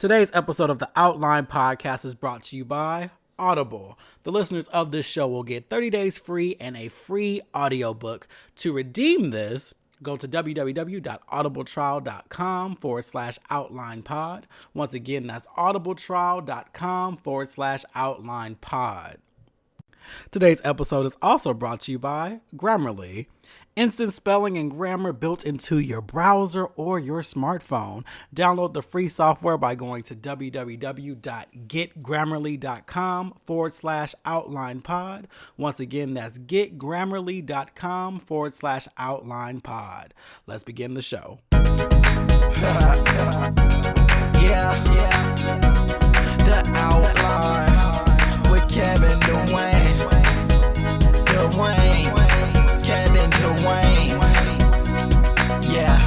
Today's episode of the Outline Podcast is brought to you by Audible. The listeners of this show will get 30 days free and a free audiobook. To redeem this, go to www.audibletrial.com/outlinepod. Once again, that's audibletrial.com/outlinepod. Today's episode is also brought to you by Grammarly. Instant spelling and grammar built into your browser or your smartphone. Download the free software by going to www.getgrammarly.com/outlinepod. Once again, that's getgrammarly.com/outlinepod. Let's begin the show. Yeah. The Outline with Kevin Dwayne. Kevin Dwayne. Yeah.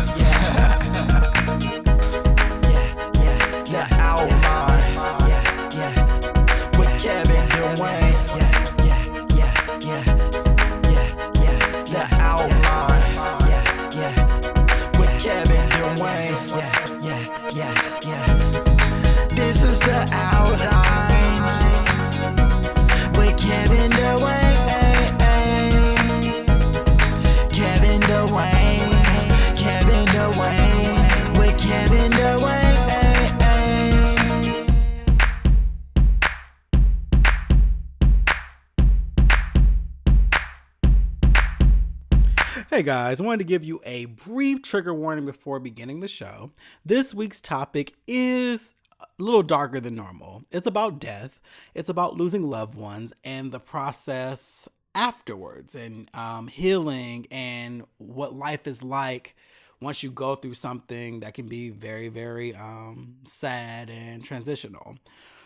The Outline. With Kevin Dwayne. The Outline. With Kevin Dwayne. This is the Outline with Kevin Dwayne. Kevin Dwayne with Kevin Dwayne. Hey guys, I wanted to give you a brief trigger warning before beginning the show. This week's topic is a little darker than normal. It's about death. It's about losing loved ones and the process afterwards, and healing, and what life is like once you go through something that can be very, very sad and transitional.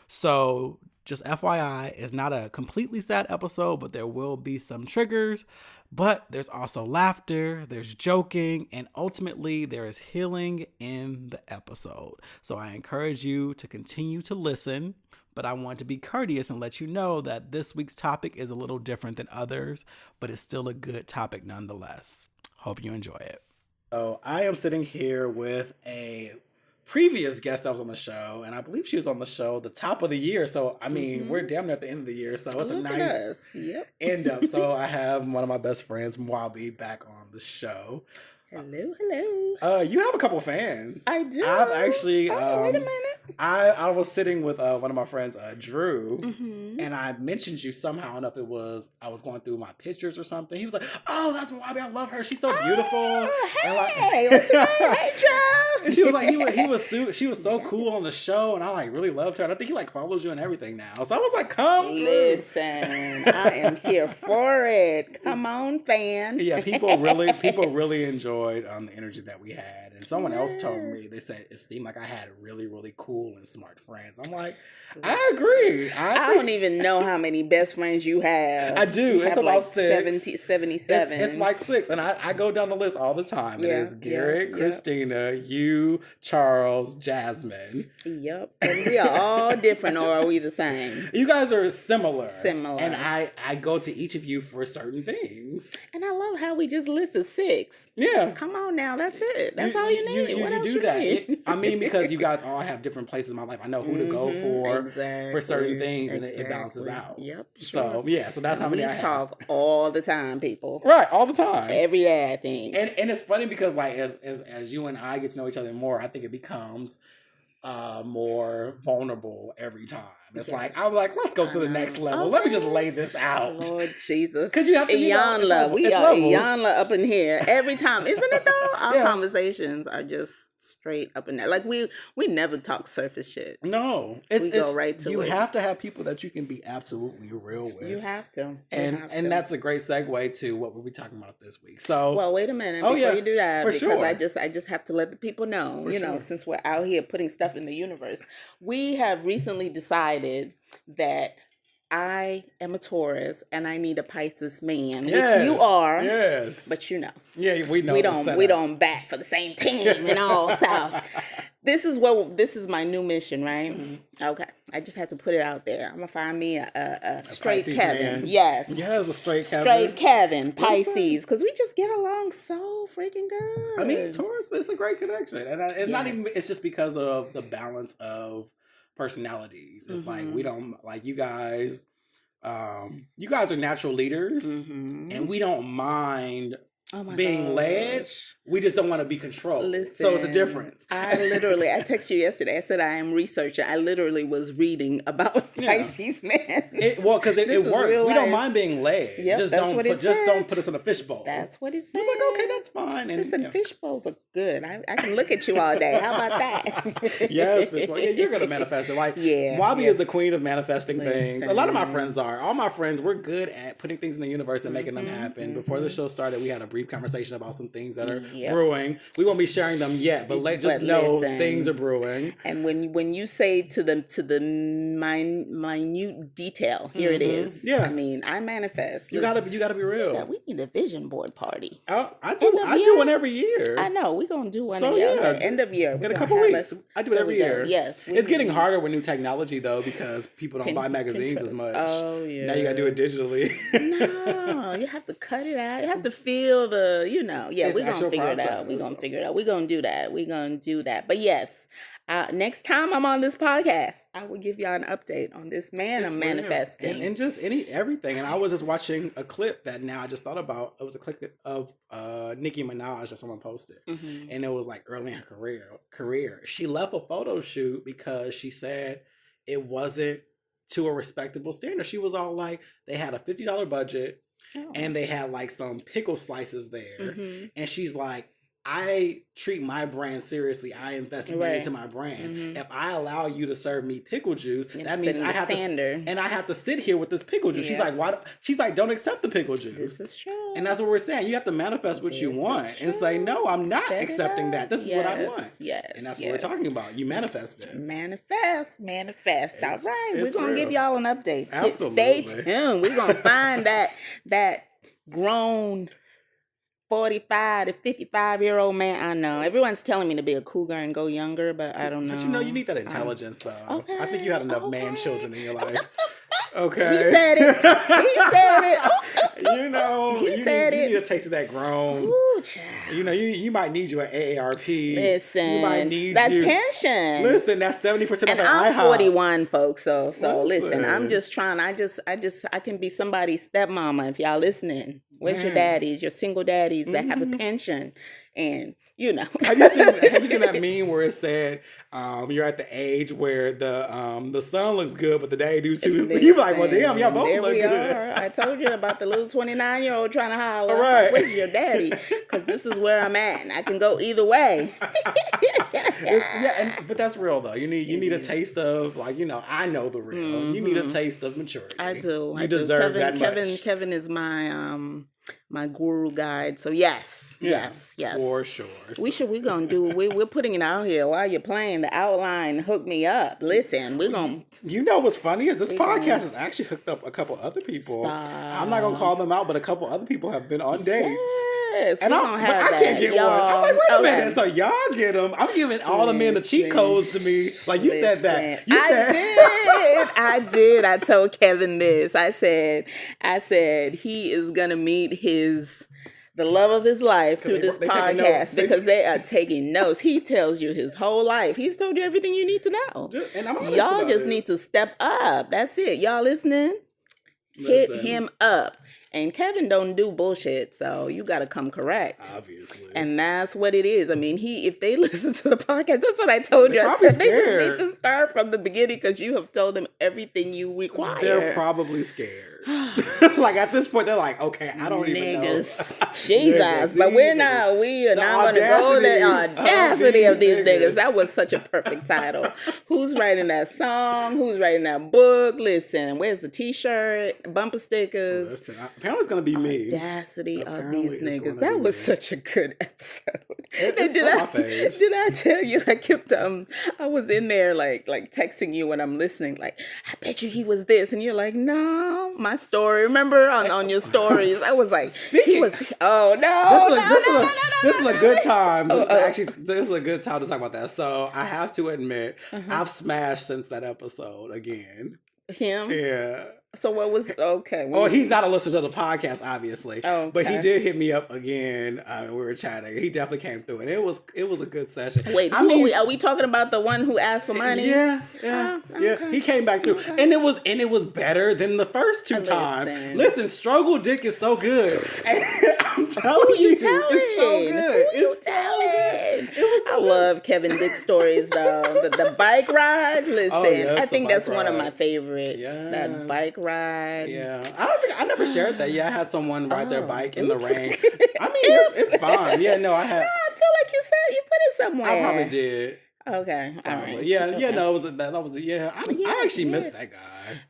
So just FYI, it's not a completely sad episode, but there will be some triggers. But there's also laughter, there's joking, and ultimately there is healing in the episode. So I encourage you to continue to listen, but I want to be courteous and let you know that this week's topic is a little different than others, but it's still a good topic nonetheless. Hope you enjoy it. So I am sitting here with a previous guest that was on the show, and I believe she was on the show the top of the year. So, I mean, we're damn near at the end of the year, so it's a nice end up. So I have one of my best friends, Mwabi, back on the show. Hello. You have a couple of fans. I do. I've actually. Wait a minute. I was sitting with one of my friends, Drew, and I mentioned you somehow. I don't know if it was I was going through my pictures or something. He was like, "Oh, that's Mwabi. I love her. She's so beautiful." Hey, what's your name? Hey, Joe. And she was like, she was so cool on the show, and I like really loved her. And I think he like follows you and everything now. So I was like, "Come Listen, I am here for it. Come on, fan." Yeah, people really enjoyed the energy that we had, and someone else told me, they said it seemed like I had really, really cool and smart friends. I'm like, I agree. I don't even know how many best friends you have. I do. It's about like 6. 77. It's like 6, and I go down the list all the time. It is Garrett, Christina, you, Charles, Jasmine. Yep. And we are all different, or are we the same? You guys are similar. And I go to each of you for certain things. And I love how we just listed 6. Yeah. Come on now, that's it. That's all you need. What else you need? I mean, because you guys all have different places in my life. I know who to go for certain things, and it balances out. Yep. Sure. So that's how many I have. We talk all the time, people. Right, all the time. Every day, I think. And it's funny because like as you and I get to know each other more, I think it becomes more vulnerable every time. It's like, I'm like, let's go to the next level. Okay. Let me just lay this out. Lord Jesus. Because you have to Iyanla. We are Iyanla up in here every time. Isn't it though? Our conversations are just straight up in there. Like we never talk surface shit. No. We go right to it. You have to have people that you can be absolutely real with. You have to. And that's a great segue to what we'll be talking about this week. So well, wait a minute before you do that. For because sure. I just have to let the people know, since we're out here putting stuff in the universe. We have recently decided that I am a Taurus and I need a Pisces man, Yes. which you are. Yes. But you know. Yeah, we know. We don't bat for the same team and all. So this is my new mission, right? Mm-hmm. Okay. I just had to put it out there. I'm gonna find me a straight Pisces Kevin. man. Yes. Yeah, it's a straight Kevin. Straight Kevin, Pisces, because we just get along so freaking good. I mean, Taurus, it's a great connection, and it's not even. It's just because of the balance of personalities. It's like we don't like you guys. You guys are natural leaders, and we don't mind being led. We just don't want to be controlled. Listen, so it's a difference. I texted you yesterday. I said I am researching. I literally was reading about Pisces man. Because it works. We don't mind being led. Yep, just that's don't what it just don't said. put us in a fishbowl. That's what it said. I'm like, okay, that's fine. And, listen, fishbowls are good. I can look at you all day. How about that? Yes, fishbowl. Yeah, you're gonna manifest it. Like Mwabi is the queen of manifesting things. A lot of my friends are. All my friends, we're good at putting things in the universe and making them happen. Before the show started, we had a brief conversation about some things that are brewing. We won't be sharing them yet, but just know things are brewing. And when you say to the minute detail, here it is. Yeah, I mean, I manifest. You gotta be real. Yeah, we need a vision board party. I do one every year. I know we're gonna do one. End of year. In a couple weeks. I do it every year. Yes, it's getting harder with new technology though because people don't buy magazines as much. Oh yeah. Now you gotta do it digitally. No, you have to cut it out. You have to feel the. Yeah, we're gonna figure it out. We're gonna figure it out. We're gonna do that. We're gonna do that. But yes, next time I'm on this podcast, I will give y'all an update on this man I'm manifesting. And just everything. And I was just watching a clip that now I just thought about. It was a clip of Nicki Minaj that someone posted. And it was like early in her career. She left a photo shoot because she said it wasn't to a respectable standard. She was all like, they had a $50 budget. And they had like some pickle slices there. And she's like, I treat my brand seriously. I invest money into my brand. If I allow you to serve me pickle juice, that means I have I have to sit here with this pickle juice. She's like, why? She's like, don't accept the pickle juice. This is true. And that's what we're saying. You have to manifest what you want and say, no, I'm not accepting that. This is what I want. Yes. And that's what we're talking about. You manifest it. Manifest. All right. We're going to give y'all an update. Absolutely. Stay tuned. We're going to find that grown 45 to 55-year-old man. I know. Everyone's telling me to be a cougar and go younger, but I don't know. But you need that intelligence, though. Okay, I think you had enough man children in your life. Okay. He said it. You need a taste of that grown. Ooh, child. You might need you an AARP. Listen, you might need pension. Listen, that's 70% of and I'm 41, folks. So listen, I'm just trying. I can be somebody's stepmama if y'all listening. Where's your daddies, your single daddies that have a pension? And, Have you seen that meme where it said, you're at the age where the son looks good, but the daddy do too? You're like, well, damn, y'all both look good. Are. I told you about the little 29-year-old trying to holler. All right. Where's your daddy? Because this is where I'm at. I can go either way. But that's real, though. You need a taste of, I know the real. You need a taste of maturity. I do. You deserve that much. Kevin is my guru guide. So yes. For sure. We're gonna do. We're putting it out here while you're playing the outline. Hook me up. Listen, we're gonna. You know what's funny is this podcast has actually hooked up a couple other people. Stop. I'm not gonna call them out, but a couple other people have been on dates. Yes, and I can't get one. I'm like, wait a minute. So y'all get them. I'm giving all the men the cheat codes to me. Like you said that. I did. I told Kevin this. I said he is gonna meet the love of his life through this podcast because they are taking notes. He tells you his whole life. He's told you everything you need to know. Y'all just need to step up. That's it. Y'all listening? Hit him up. And Kevin don't do bullshit, so you got to come correct. Obviously. And that's what it is. I mean, if they listen to the podcast, that's what I told you. I said they just need to start from the beginning because you have told them everything you require. They're probably scared. Like at this point, they're like, okay, I don't even know. Jesus. But we are not going to go the audacity of these niggas. That was such a perfect title. Who's writing that song? Who's writing that book? Listen, where's the t-shirt? Bumper stickers? Apparently, it's gonna be me. Audacity of Apparently these it's niggas. gonna That be was me. such a good episode. It's And one of my faves. did I tell you I kept I was in there like texting you when I'm listening, like, I bet you he was this, and you're like, no, my story. Remember on your stories, I was like, he was. Oh no, This is a good time. This is a good time to talk about that. So I have to admit, I've smashed since that episode again. him. Yeah. So what was okay? Oh, he's not a listener to the podcast, obviously. Oh, but he okay. did hit me up again. We were chatting. He definitely came through, and it was a good session. Wait, are we talking about the one who asked for money? Yeah. Okay. He came back through, and it was better than the first two times. Listen, Struggle Dick is so good. I'm telling you, it's so good. It's so good. I love Kevin Dick stories though. The bike ride. Listen, yes, I think the that's bike one of ride. my favorites. Yes. That bike ride. Yeah, I never shared that. Yeah, I had someone ride their bike in the Oops. rain. I mean, it's fine. Yeah, no, I had. No, I feel like you said you put it somewhere. I probably did. Okay, all right. Yeah, Okay. yeah, no, that was I actually missed that guy.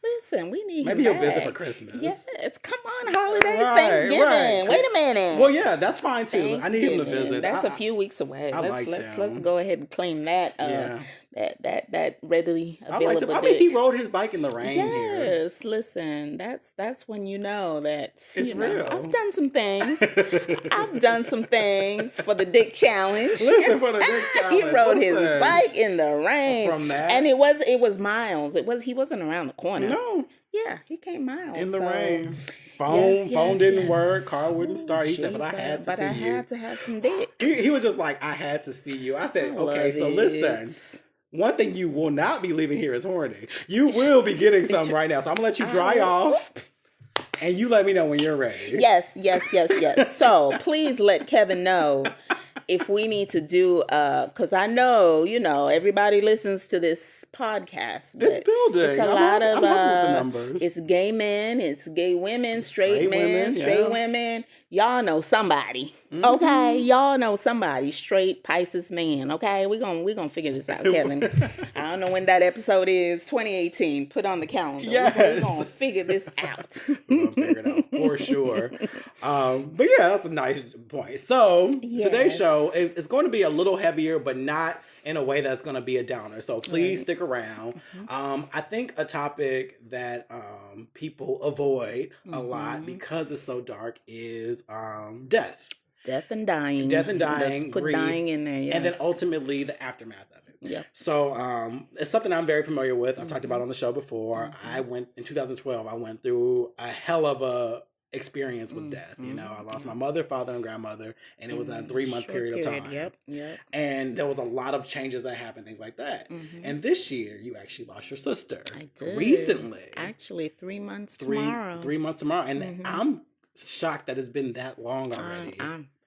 Listen, we need Maybe him he'll visit back. for Christmas. Yes, come on, holidays, Right, Thanksgiving. right. Wait a minute. Well, yeah, that's fine too. I need him to Thanksgiving. visit. That's a few weeks away. liked Let's him. go ahead and claim that. Yeah. That readily I liked available. him. I mean, he rode his bike in the rain here. Yes, listen, that's when you know that It's real. I've done some things. I've done some things for the Dick Challenge. Listen, for the Dick Challenge. He rode his Listen. bike in the rain. From that? And it was miles. He wasn't around the corner. No, Yeah, he came miles. in the so- rain. Phone Yes, didn't yes. work. Car wouldn't Ooh, start. He said, "But I Jesus, had to but see I you." had to have some dick. He was just like, "I had to see you." I said, I "Okay, love so it. listen." One thing you will not be leaving here is horny. You will be getting some right now. So I'm going to let you dry off. And you let me know when you're ready. Yes. So please let Kevin know if we need to do, because I know, everybody listens to this podcast. But It's building. It's a I'm lot working of, with the numbers. it's gay men, it's gay women, straight men, women, straight yeah. women. Y'all know somebody. Mm-hmm. Okay, y'all know somebody, straight Pisces man. Okay, we gonna figure this out, Kevin. I don't know when that episode is. 2018. Put on the calendar. Yes. We're gonna figure this out. We're gonna figure it out for sure. But yeah, that's a nice point. So today's show is going to be a little heavier, but not in a way that's going to be a downer. So please stick around. I think a topic that people avoid a lot because it's so dark is death. Death and dying. Let's put grief, dying in there, yes. and then ultimately the aftermath of it. Yep. So it's something I'm very familiar with. I've talked about on the show before. I went in 2012. I went through a hell of a experience with death. I lost my mother, father, and grandmother, and it was in a 3-month period of time. Yep. And there was a lot of changes that happened, things like that. And this year, you actually lost your sister. I did. Recently. Actually, 3 months tomorrow. 3 months tomorrow. And I'm shocked that it's been that long already.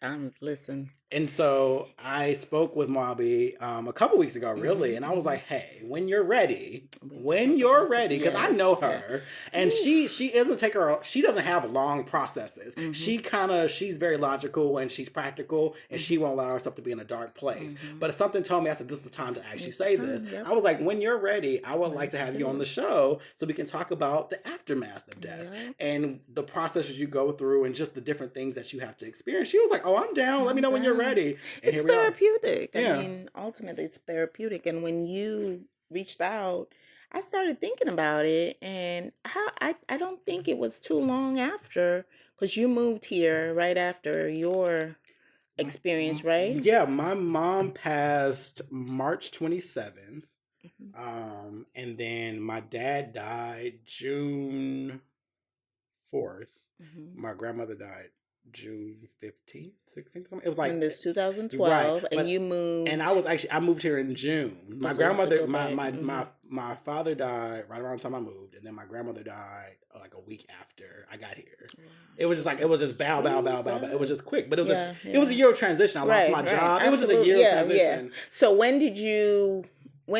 I'm listen. And so I spoke with Mwabi a couple weeks ago, really, and I was like, "Hey, when you're ready, because I know her, and she doesn't she doesn't have long processes. She's very logical and she's practical, and she won't allow herself to be in a dark place. But something told me, I said, this is the time to actually say this. Yep. I was like, when you're ready, I would like to have you on the show so we can talk about the aftermath of death and the processes you go through and just the different things that you have to experience. She was like, "Oh, I'm down. Let me know when you're ready." And it's therapeutic. Yeah. I mean, ultimately, it's therapeutic. And when you reached out, I started thinking about it, and I don't think it was too long after, because you moved here right after your experience, right? Yeah, my mom passed March 27th. And then my dad died June 4th. My grandmother died June 15th, 16th, something. It was like in this 2012, right, and you moved. And I moved here in June. My grandmother, my father died right around the time I moved, and then my grandmother died like a week after I got here. Wow. It was just bow. It was just quick, but it was a year of transition. I lost my job. Absolutely. It was just a year of transition. Yeah. So when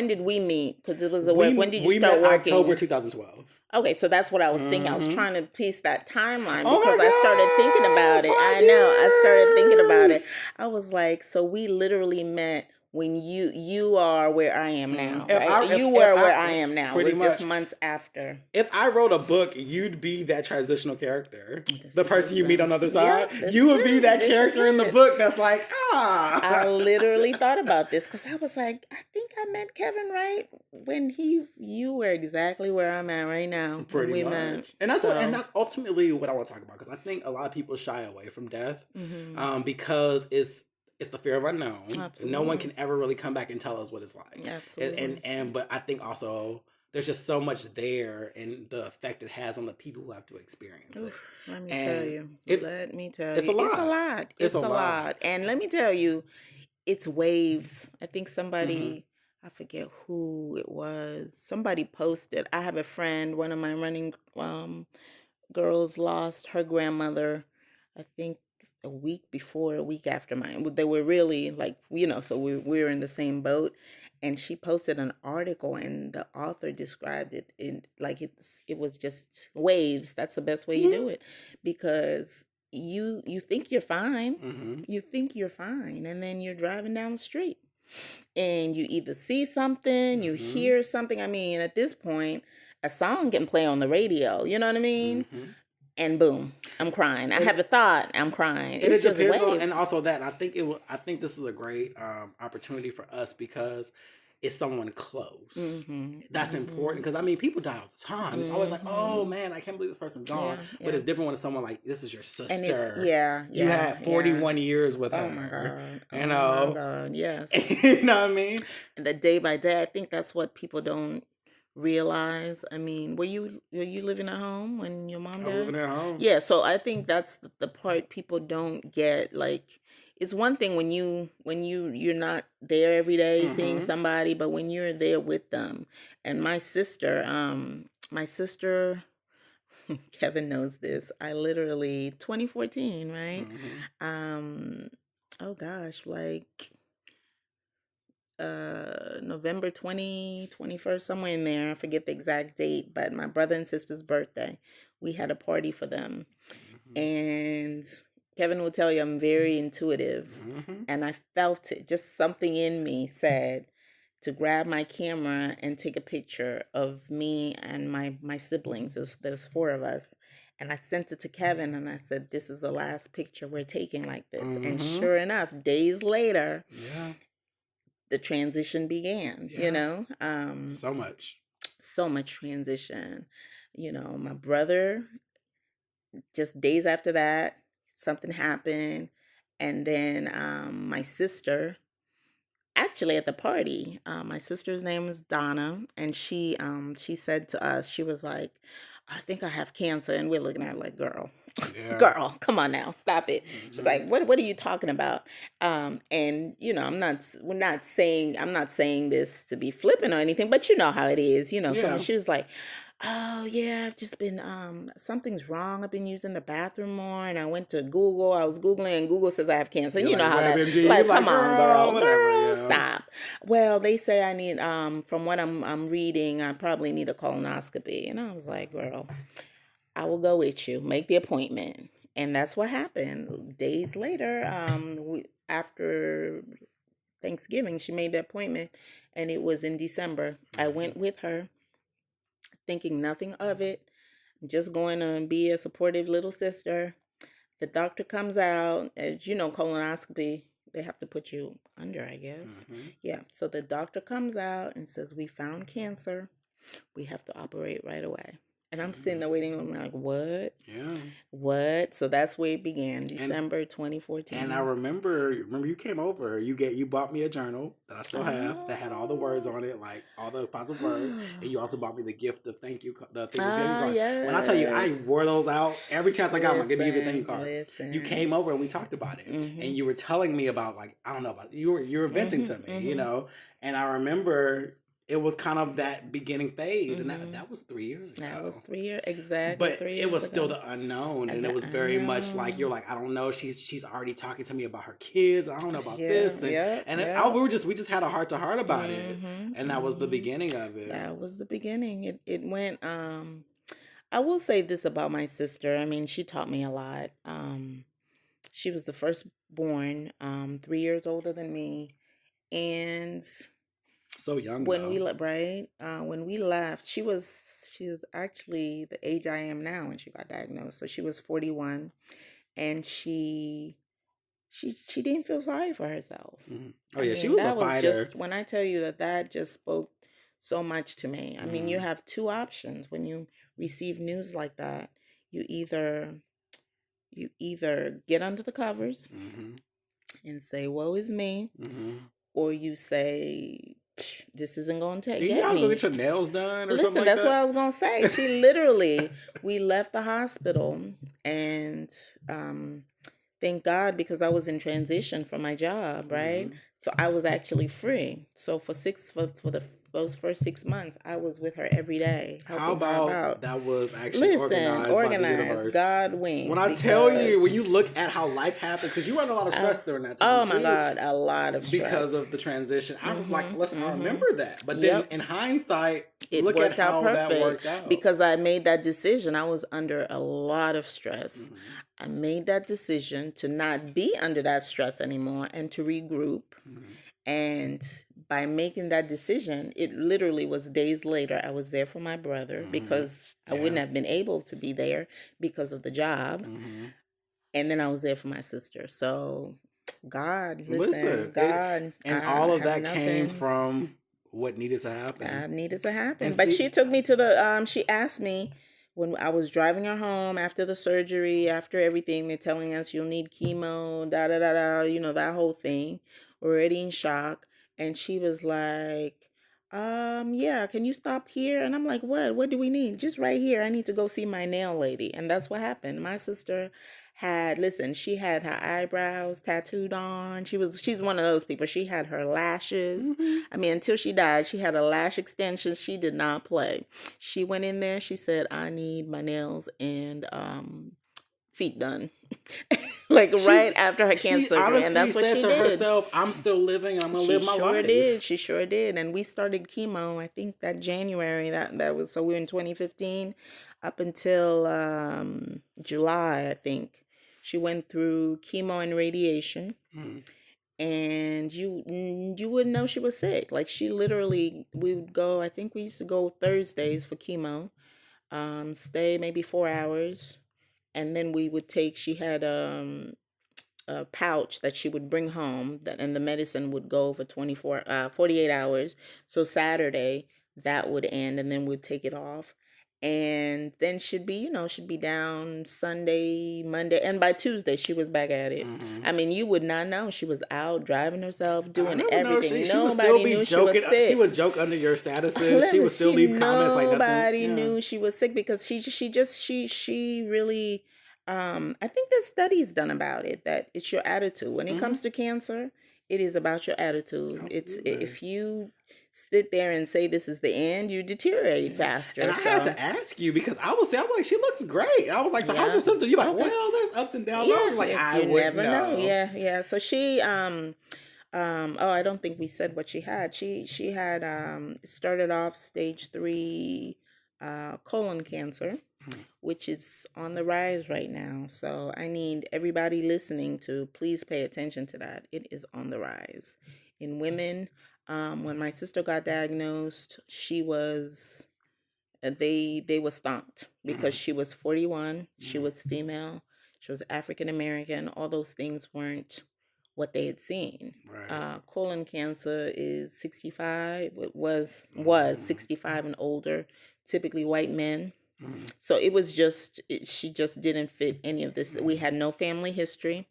did we meet? Because it was when did you start met working? October 2012. Okay, so that's what I was thinking. I was trying to piece that timeline because I started thinking about it. I know. I started thinking about it. I was like, so we literally met when you are where I am now, If right? I- if- You if were I- where I am now. It pretty was just much. months after. If I wrote a book, you'd be that transitional character. This The person you is, meet on the other side. yeah, this You is would be it. that This character is in the it. book that's like, I literally thought about this because I was like, I think I met Kevin right when you were exactly where I'm at right now. when Pretty we much. met. And that's So, and that's ultimately what I want to talk about, because I think a lot of people shy away from death because it's the fear of unknown. Absolutely. No one can ever really come back and tell us what it's like. Absolutely. And but I think also there's just so much there and the effect it has on the people who have to experience it. let me And tell you. it's It's a a lot. lot. It's a lot. And let me tell you, it's waves. I think somebody, I forget who it was. Somebody posted. I have a friend, one of my running girls lost her grandmother, I think a week after mine. They were really like, so we were in the same boat. And she posted an article, and the author described it in like it was just waves. That's the best way you do it, because you think you're fine. You think you're fine, and then you're driving down the street, and you either see something, you hear something. I mean, at this point, a song can play on the radio. You know what I mean? And boom, I'm crying. I have a thought, I'm crying. And It's it just depends waves. on, and also that I think I think this is a great opportunity for us, because it's someone close. That's important, because I mean, people die all the time. It's always like, oh man, I can't believe this person's gone. Yeah, But it's different when it's someone like, this is your And it's sister. yeah, You had 41 years with Oh her. my God. You Oh know? my God. Yes. You know what I mean? And the day by day, I think that's what people don't realize. I mean, were you living at home when your mom I'm died? living at home. Yeah, so I think that's the part people don't get. Like, it's one thing when you're not there every day seeing somebody, but when you're there with them. And my sister, Kevin knows this. I literally 2014, right? Oh gosh, like November 21st, somewhere in there. I forget the exact date, but my brother and sister's birthday. We had a party for them. And Kevin will tell you I'm very intuitive. And I felt it. Just something in me said to grab my camera and take a picture of me and my siblings. There's four of us. And I sent it to Kevin, and I said, this is the last picture we're taking like this. And sure enough, days later, the transition began, So much. so much transition. My brother, just days after that, something happened. And then my sister, actually at the party, my sister's name is Donna, and she said to us, she was like, I think I have cancer. And we're looking at her like, girl, girl, come on now, stop it. She's like, what are you talking about? And I'm not saying this to be flippant or anything, but you know how it is. So she was like, oh yeah, I've just been something's wrong. I've been using the bathroom more, and I went to Google. I was Googling, and Google says I have cancer. You're You know like, how that, WebMD. like, You're come like, on, girl, girl, whatever, stop. Well, they say I need from what I'm reading, I probably need a colonoscopy. And I was like, girl, I will go with you. Make the appointment. And that's what happened. Days later, after Thanksgiving, she made the appointment, and it was in December. I went with her, thinking nothing of it, just going to be a supportive little sister. The doctor comes out, as you know, colonoscopy, they have to put you under, I guess. Yeah, so the doctor comes out and says, we found cancer. We have to operate right away. And I'm sitting there waiting. I'm like, what? Yeah. What? So that's where it began, December 2014. And I remember you came over. You bought me a journal that I still have that had all the words on it, like all the positive words. And you also bought me the gift of thank you, the thank you card. Yes. When I tell you, I wore those out every chance I got. I'm gonna give you the thank you card. Listen. You came over and we talked about it, and you were telling me about, like, I don't know about you were venting to me, and I remember. It was kind of that beginning phase, and that was 3 years ago. That was 3 years, exactly. But 3 years it was ago. still the unknown, and it was very much like, you're like, I don't know. She's already talking to me about her kids. I don't know about this, and we just had a heart to heart about it, and that was the beginning of it. That was the beginning. It went. I will say this about my sister. I mean, she taught me a lot. She was the firstborn, 3 years older than me. And So young, when though. when we left, she was actually the age I am now when she got diagnosed. So she was 41, and she didn't feel sorry for herself. Oh, yeah, she was a that was fighter. just, when I tell you that just spoke so much to me. I mean, you have two options when you receive news like that. You either get under the covers and say, "Woe is me," or you say, "This isn't going to Did get y'all go me." get your nails done or Listen, something like that's that? what I was gonna say. She literally, we left the hospital, and thank God, because I was in transition from my job, right? So I was actually free. So those first 6 months, I was with her every day, How helping her about out. that was actually Listen, organized by the universe? God wink. When I tell you, when you look at how life happens, because you were under a lot of stress during that time. Oh my God, a lot of stress. Because of the transition. I'm like, listen, I remember that. But Yep. then in hindsight, It look worked at out how that perfect worked out. because I made that decision. I was under a lot of stress. I made that decision to not be under that stress anymore and to regroup. And by making that decision, it literally was days later. I was there for my brother because I wouldn't have been able to be there because of the job. And then I was there for my sister. So God, listen, God. All I of have that came nothing. from what needed to happen. That needed to happen. And But see- she took me to the she asked me when I was driving her home after the surgery, after everything, they're telling us you'll need chemo, da da da da, that whole thing. We're already in shock. And she was like, yeah, can you stop here? And I'm like, what? What do we need? Just right here. I need to go see my nail lady. And that's what happened. My sister she had her eyebrows tattooed on. She's one of those people. She had her lashes. I mean, until she died, she had a lash extension. She did not play. She went in there. She said, I need my nails and feet done. Like right after her cancer surgery. And that's what she to did. herself, I'm still living. I'm going to live my life. She sure did. And we started chemo, I think that January, that was, so we were in 2015 up until July, I think. She went through chemo and radiation. And you wouldn't know she was sick. Like she literally, we would go, I think we used to go Thursdays for chemo, stay maybe 4 hours. And then she had a pouch that she would bring home, and the medicine would go for 48 hours. So Saturday that would end, and then we'd take it off. And then she'd be down Sunday, Monday, and by Tuesday she was back at it. I mean, you would not know. She was out driving herself, doing everything. Nobody knew she was sick. She would joke under your statuses. She would still leave comments like nothing. Nobody knew she was sick because she really. I think there's studies done about it, that it's your attitude. When it comes to cancer, it is about your attitude. Absolutely. It's if you sit there and say this is the end, you deteriorate faster. And I had to ask you because I'm like, she looks great. I was like, so how's your sister? You're like, well, there's ups and downs. I was like, I would never know. Yeah. So she I don't think we said what she had. She had started off stage 3 colon cancer, which is on the rise right now. So I need everybody listening to please pay attention to that. It is on the rise in women. When my sister got diagnosed, they were stumped because she was 41, she was female, she was African American. All those things weren't what they had seen. Right. Colon cancer is 65. It was 65 and older, typically white men. So it was she just didn't fit any of this. We had no family history.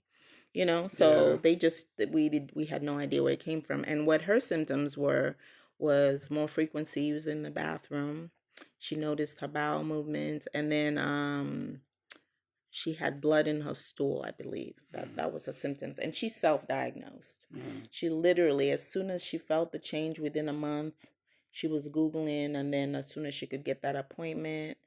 So we had no idea where it came from. And what her symptoms was more frequency using the bathroom. She noticed her bowel movements, and then she had blood in her stool, I believe. That was her symptoms. And she self-diagnosed. She literally, as soon as she felt the change within a month, she was Googling, and then as soon as she could get that appointment,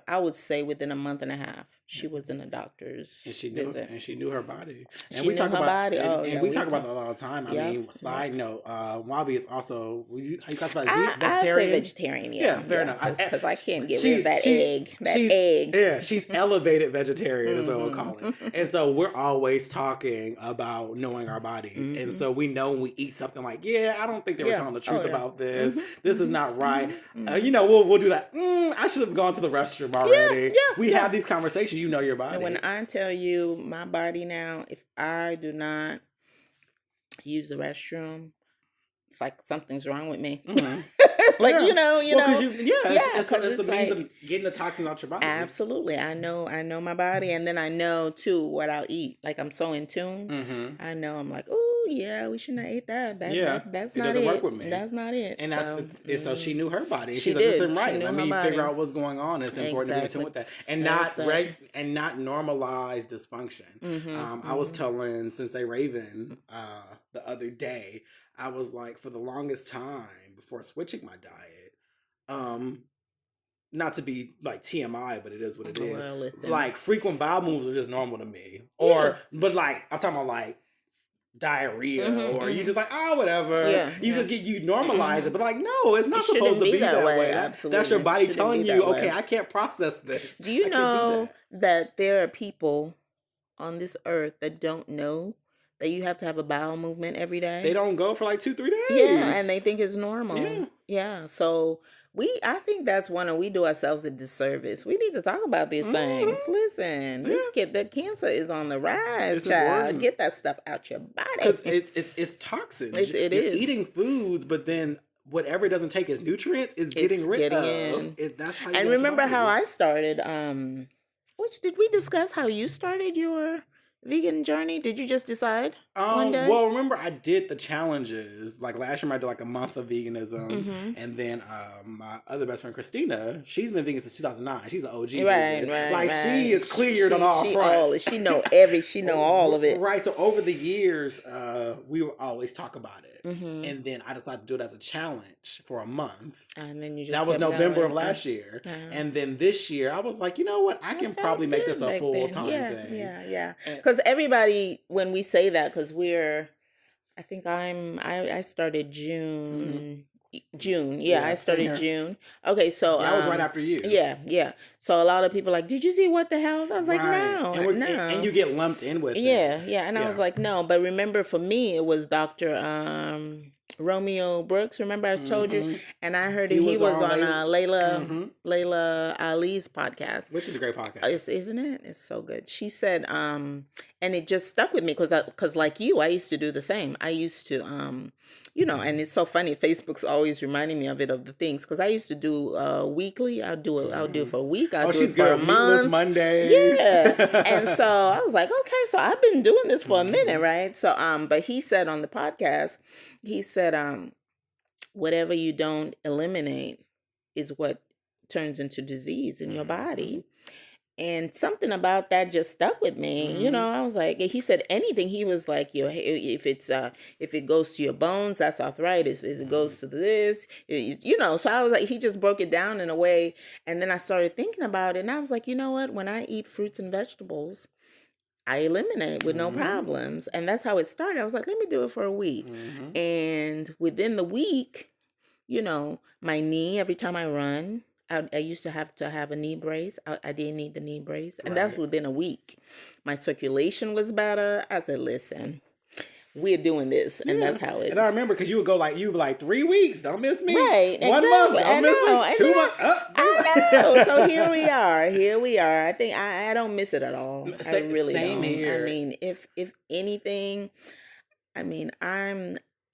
I would say within a month and a half, she was in a doctor's visit. And she knew her body. And She we knew talk her about body. and we talk about that all the time. I Yep, mean, side note, Mwabi is also how you classify I vegetarian? say vegetarian, Fair enough. Because I can't get rid of that egg. Yeah, she's elevated vegetarian is what we'll call it. And so we're always talking about knowing our bodies. And so we know when we eat something like, I don't think they were telling the truth about this. This is not right. We'll do that. I should have gone to the restroom already. We have these conversations. You know your body. And when I tell you my body now, if I do not use the restroom, it's like something's wrong with me. You know. It's the means of getting the toxins out your body. Absolutely. I know my body, and then I know too what I'll eat. Like I'm so in tune. I know I'm like, oh yeah, we shouldn't have ate that. That's not it. Doesn't work with me. That's not it. And so she knew her body. She She's like, did. listen, right. She knew Let her me body. figure out what's going on. It's important to be in tune with that, and not normalize dysfunction. I was telling Sensei Raven the other day. I was like, for the longest time before switching my diet, not to be like TMI, but it is what it is. Well, listen. Like frequent bowel movements are just normal to me. But like I'm talking about like diarrhea or you just like whatever. You just you normalize it, but like no, it's not supposed to be that way. Absolutely. That's your body telling you, okay, I can't process this. Do you know that there are people on this earth that don't know that you have to have a bowel movement every day? They don't go for like 2-3 days. Yeah, and they think it's normal. Yeah. So I think that's we do ourselves a disservice. We need to talk about these things. Listen, the cancer is on the rise, child. Important. Get that stuff out your body. Because it's toxic. You're eating foods, but then whatever it doesn't take as nutrients is getting rid of. That's how you and remember how I started, did we discuss how you started your vegan journey? Did you just decide one day? Well, remember I did the challenges. Like last year I did like a month of veganism. And then my other best friend Christina, she's been vegan since 2009. She's an OG vegan. Right. She is cleared on all fronts. She know all of it. Right. So over the years, we would always talk about it. And then I decided to do it as a challenge for a month. And then you just that was November of last year. And then this year I was like, you know what? I can probably make this a full-time thing. Yeah. Because everybody, when we say that, because I started June. I started June. Okay, so that was right after you. Yeah. So a lot of people are like, did you see What the Health? I was like, no. And you get lumped in with it. Yeah. And I was like, no. But remember, for me, it was Dr. Romeo Brooks. Remember I told you? And I heard he was on Layla Ali's podcast. Which is a great podcast. Isn't it? It's so good. She said, and it just stuck with me because like you, I used to do the same. I used to, and it's so funny. Facebook's always reminding me of the things, because I used to do weekly. I'll do it for a week. I'll do it for a month. Meatless Mondays. Yeah. And so I was like, okay, so I've been doing this for a minute, right? So, but he said on the podcast, he said, whatever you don't eliminate is what turns into disease in your body. And something about that just stuck with me. I was like, he said anything. He was like, if it goes to your bones, that's arthritis. If it goes to this, So I was like, he just broke it down in a way. And then I started thinking about it, and I was like, you know what? When I eat fruits and vegetables, I eliminate with no problems. And that's how it started. I was like, let me do it for a week. And within the week, my knee, every time I run, I used to have a knee brace. I didn't need the knee brace. And that's within a week. My circulation was better. I said, listen, we're doing this. And that's how it. And I remember because you would be like 3 weeks, don't miss me. Right. 1 month, don't miss me. 2 months, I know. So here we are. I think I don't miss it at all. I really same don't. here. I mean, if anything,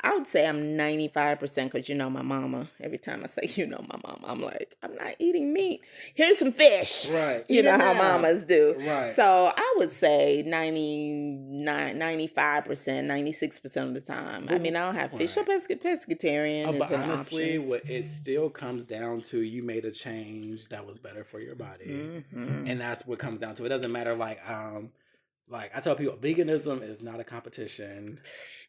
I would say I'm 95%, because my mama. Every time I say my mama, I'm like, I'm not eating meat. Here's some fish. Right. You know how mamas do. Right. So I would say 95%, 96% of the time. I don't have fish. So pescatarian is but an honestly, option. what it still comes down to, you made a change that was better for your body. And that's what comes down to. It doesn't matter Like I tell people, veganism is not a competition.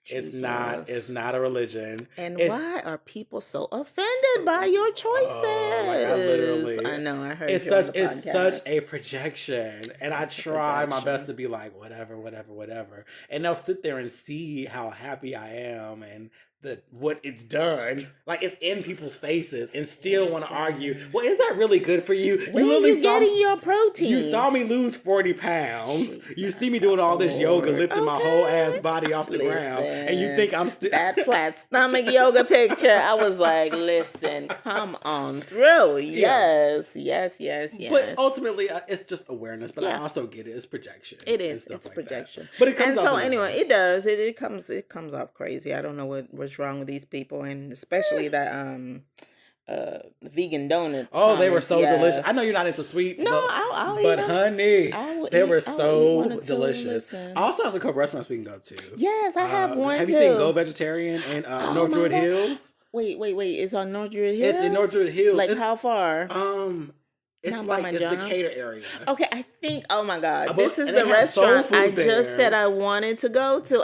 It's not a religion. And it's, why are people so offended by your choices? like I know. I heard it's you on such the it's podcast. such a projection, and I try my best to be like whatever, and they'll sit there and see how happy I am and what it's done. Like it's in people's faces, and still want to argue. Well, is that really good for you? Where are you getting your protein? You saw me lose 40 pounds. You see me doing all this yoga, lifting my whole ass body off the ground, and you think I'm still that flat stomach yoga picture. I was like, listen, come on through. Yes. But ultimately, it's just awareness. But I also get it. It's projection. It is. It's projection. But it comes and off so anyway, it does. It comes off crazy. I don't know what's wrong with these people, and especially that vegan donut. Oh, they were so delicious. I know you're not into sweets. No, I'll eat but them. honey, they were so delicious. Listen. I also have a couple restaurants we can go to. Yes, I have one. Have too. you seen Go Vegetarian in North Druid Hills? Wait. It's on North Druid Hills? It's in North Druid Hills. Like how far? It's like it's John? Decatur area. Okay, I think. Oh my God, But, this is and the they have soul restaurant food I there. just said I wanted to go to.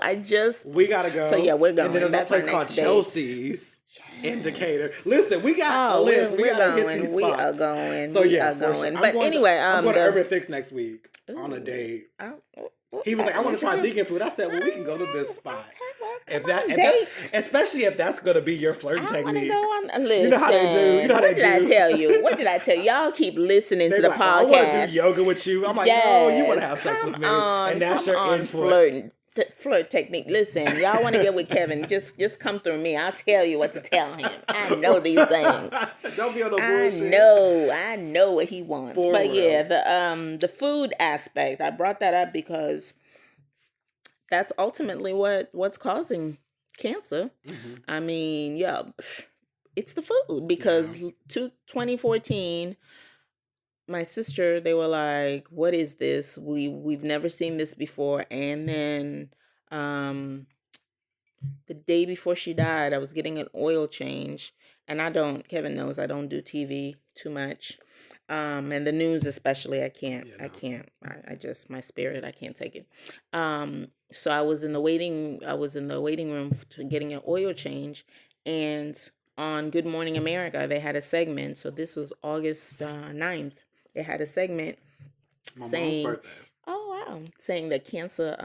We gotta go. So yeah, we're going. And then there's That's a place our called next date. Chelsea's in Decatur. Listen, we got a list. We gotta hit these We spots. are going. So we yeah, are going. Sure. But anyway, I'm going to Urban Fix next week on a date. Oh, He was like, I want to try vegan food. I said, well, we can go to this spot. If that, especially if that's going to be your flirting technique. Go on. Listen, you know how they do. You know how what they did do. I tell you? What did I tell you? Y'all keep listening to the like, podcast. I want to do yoga with you. I'm like, no, you want to have sex with me. And that's your input. Flirt technique. Listen, y'all want to get with Kevin, just come through me. I'll tell you what to tell him. I know these things. Don't be on no bullshit. I know what he wants. But yeah, the food aspect, I brought that up because that's ultimately what's causing cancer. Mm-hmm. I mean, yeah, it's the food because 2014 my sister, they were like, what is this? We've never seen this before. And then the day before she died, I was getting an oil change. And Kevin knows I don't do TV too much. And the news especially, I can't. I just, my spirit, I can't take it. So I was in the waiting room to getting an oil change. And on Good Morning America, they had a segment. So this was August 9th. They had a segment saying, saying that cancer,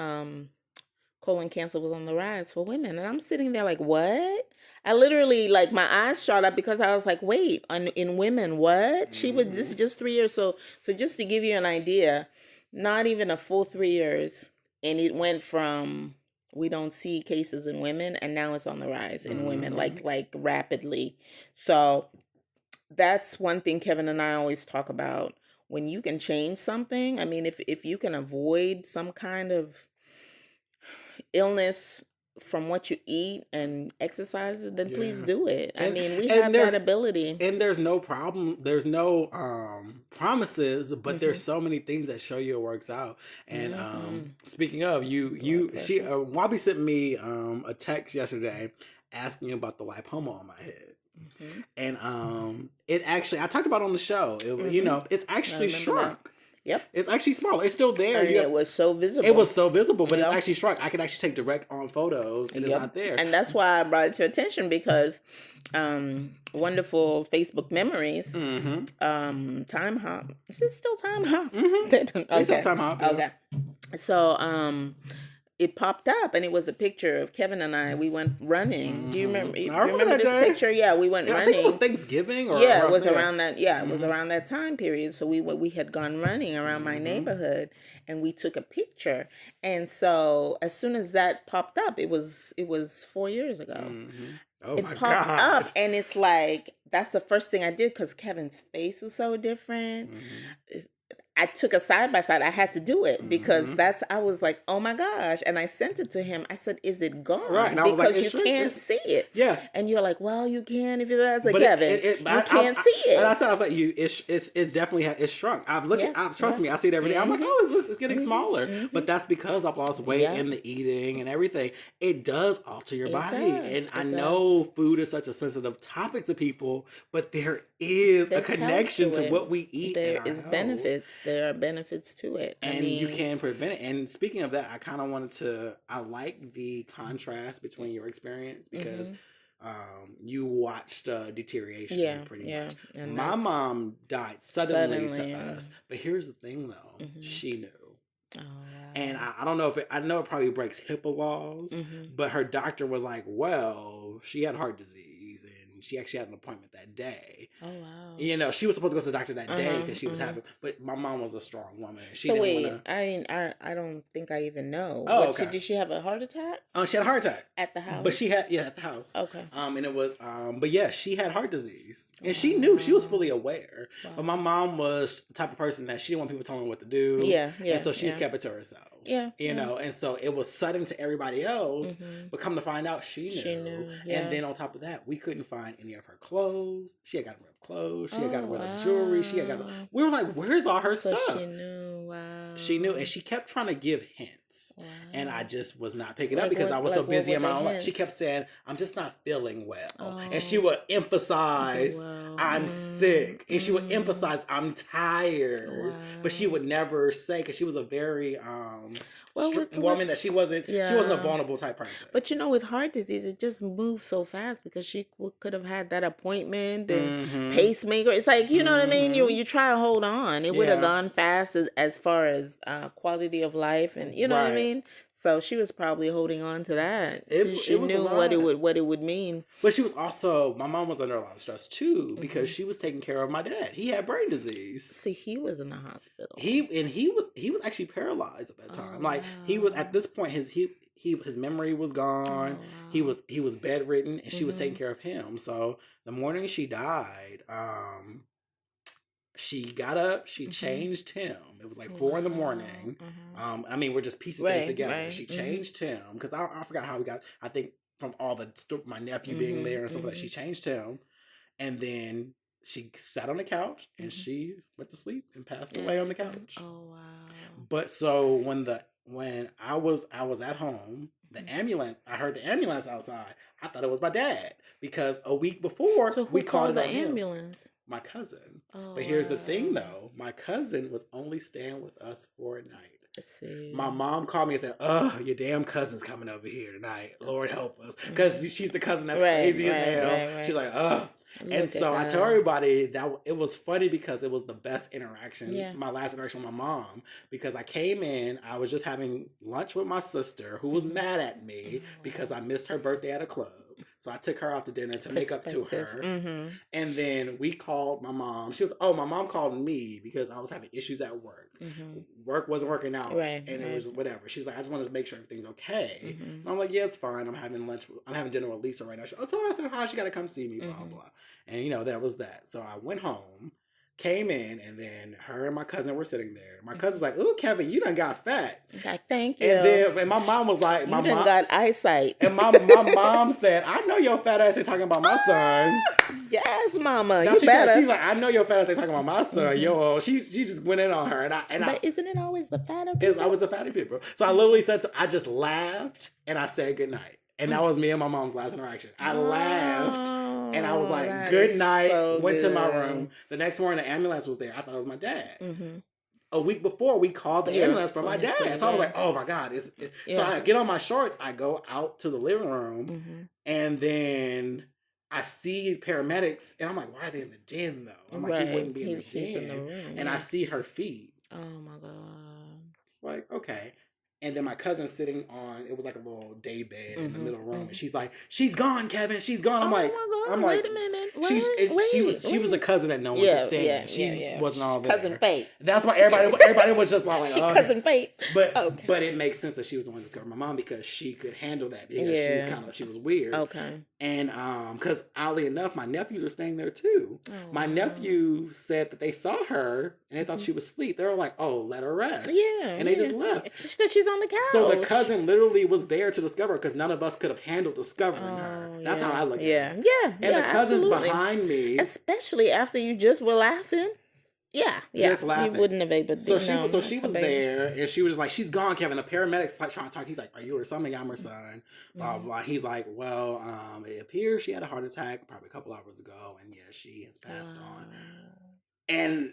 colon cancer was on the rise for women. And I'm sitting there like, what? I literally, like, my eyes shot up because I was like, wait, in women, what? She was, this is just 3 years. So just to give you an idea, not even a full 3 years. And it went from, we don't see cases in women, and now it's on the rise in women, like rapidly. So that's one thing Kevin and I always talk about. When you can change something, I mean, if you can avoid some kind of illness from what you eat and exercise, then please do it. I mean, we have that ability. And there's no problem. There's no promises, but there's so many things that show you it works out. And speaking of, Mwabi sent me a text yesterday asking about the lipoma on my head. Mm-hmm. And it actually, I talked about it on the show. You know, it's actually shrunk. That. Yep. It's actually smaller. It's still there. And it was so visible. It was so visible, but it's actually shrunk. I can actually take direct on photos, and it's not there. And that's why I brought it to attention because wonderful Facebook memories. Time Hop. Is it still Time Hop? It's still Time Hop. Yeah. Okay. So it popped up, and it was a picture of Kevin and I. We went running. Do you remember? I remember this picture? Yeah, we went running. I think it was Thanksgiving, or it was around that. Yeah, it was around that time period. So we had gone running around my neighborhood, and we took a picture. And so as soon as that popped up, it was 4 years ago. Oh, it my popped God. up, and it's like that's the first thing I did because Kevin's face was so different. I took a side by side. I had to do it because I was like, oh my gosh. And I sent it to him. I said, is it gone? Right. And because you can't see it. Yeah. And you're like, well, you can if you I was like, Kevin, you can't see it. And I was like, it's definitely, it's shrunk. Trust me, I see it every day. I'm like, oh, it's getting smaller. But that's because I've lost weight in the eating and everything. It does alter your body. And I know food is such a sensitive topic to people, but there is a connection to what we eat. There is benefits. there are benefits to it. And you can prevent it. And speaking of that, I kind of I like the contrast between your experience because you watched deterioration pretty much. And my mom died suddenly to us. But here's the thing though, she knew. Oh, wow. And I don't know I know it probably breaks HIPAA laws, but her doctor was like, well, she had heart disease and she actually had an appointment that day. Oh, wow. You know, she was supposed to go to the doctor that day because she was having, but my mom was a strong woman. She didn't I don't think I even know. Oh, okay. Did she have a heart attack? She had a heart attack. At the house? But she had, at the house. Okay. And it was, but yeah, she had heart disease. And she knew, she was fully aware. Wow. But my mom was the type of person that she didn't want people telling her what to do. Yeah. And so she just kept it to herself. Yeah. You know, and so it was sudden to everybody else, but come to find out, she knew. And then on top of that, we couldn't find any of her clothes. She had gotten rid of clothes. She had gotten rid of jewelry. We were like, where's all her stuff? She knew. Wow. She knew, and she kept trying to give hints. Wow. And I just was not picking up because I was so busy in my own life. She kept saying, I'm just not feeling well. Oh. And she would emphasize, I'm sick. And she would emphasize, I'm tired. Wow. But she would never say, because she was a very woman that she wasn't a vulnerable type person. But you know, with heart disease, it just moves so fast because she could have had that appointment, the pacemaker. It's like, you know what I mean? You try to hold on. It would have gone fast as far as quality of life, and you know what I mean? So she was probably holding on to that. She knew what it would mean. But she was also, my mom was under a lot of stress too because she was taking care of my dad. He had brain disease. See, he was in the hospital. He was actually paralyzed at that time. Like he was at this point, his memory was gone. Oh, wow. He was bedridden, and she was taking care of him. So the morning she died, she got up, she changed him. It was like 4 a.m. I mean, we're just piecing things together. Right. She changed him because I forgot how we got. I think from all my nephew being there and stuff like that, she changed him, and then she sat on the couch and she went to sleep and passed away on the couch. Oh wow! But so when I was at home, I heard the ambulance outside. I thought it was my dad because a week before we called the ambulance. My cousin. Oh, but here's the thing though, my cousin was only staying with us for a night. Let's see. My mom called me and said, "Oh, your damn cousin's coming over here tonight. Lord help us," because she's the cousin that's crazy as hell. She's like, "Oh." And so I tell everybody that it was funny because it was the best interaction, my last interaction with my mom, because I came in, I was just having lunch with my sister who was mad at me because I missed her birthday at a club. So I took her out to dinner to make up to her. And then we called my mom. My mom called me because I was having issues at work. Work wasn't working out. And it was whatever. She was like, I just wanted to make sure everything's okay. And I'm like, yeah, it's fine. I'm having dinner with Lisa right now. She told her, I said, hi, she got to come see me, blah, blah. And, you know, that was that. So I went home, came in, and then her and my cousin were sitting there. My cousin was like, ooh, Kevin, you done got fat. He's like, thank you. And my mom was like, you done got eyesight. And my mom said, I know your fat ass ain't talking about my son. Yes, mama. Now, she's like, I know your fat ass ain't talking about my son. Yo, she just went in on her. But isn't it always the fatter people? It's always the fatter people. So I literally I just laughed and I said goodnight. And that was me and my mom's last interaction. I laughed and I was like, good night. So went to my room. The next morning, the ambulance was there. I thought it was my dad. A week before, we called the ambulance for my dad. So I was like, oh my God. So I get on my shorts. I go out to the living room and then I see paramedics and I'm like, why are they in the den though? I'm like, he wouldn't be in the den. And I see her feet. Oh my God. It's like, okay. And then my cousin's sitting on, it was like a little day bed in the middle room. And she's like, she's gone, Kevin. She's gone. I'm like, wait a minute. She was the cousin that no one could stand. She wasn't all there. Cousin Fate. That's why everybody was just like, she cousin Fate. But it makes sense that she was the one that discovered my mom because she could handle that because she was weird. Okay. And because oddly enough, my nephews were staying there too. Oh, my nephew said that they saw her and they thought she was asleep. They were like, oh, let her rest. Yeah. And they just left. Because she's on the couch. So the cousin literally was there to discover her because none of us could have handled discovering her. That's how I look at it. Yeah. And the cousin's behind me. Especially after you just were laughing. Yeah. Just laughing. You wouldn't have been able to. So she was there and she was just like, she's gone, Kevin. The paramedics like trying to talk. He's like, are you her son? I'm her son. Blah, blah. He's like, well, it appears she had a heart attack probably a couple hours ago. And yeah, she has passed on. And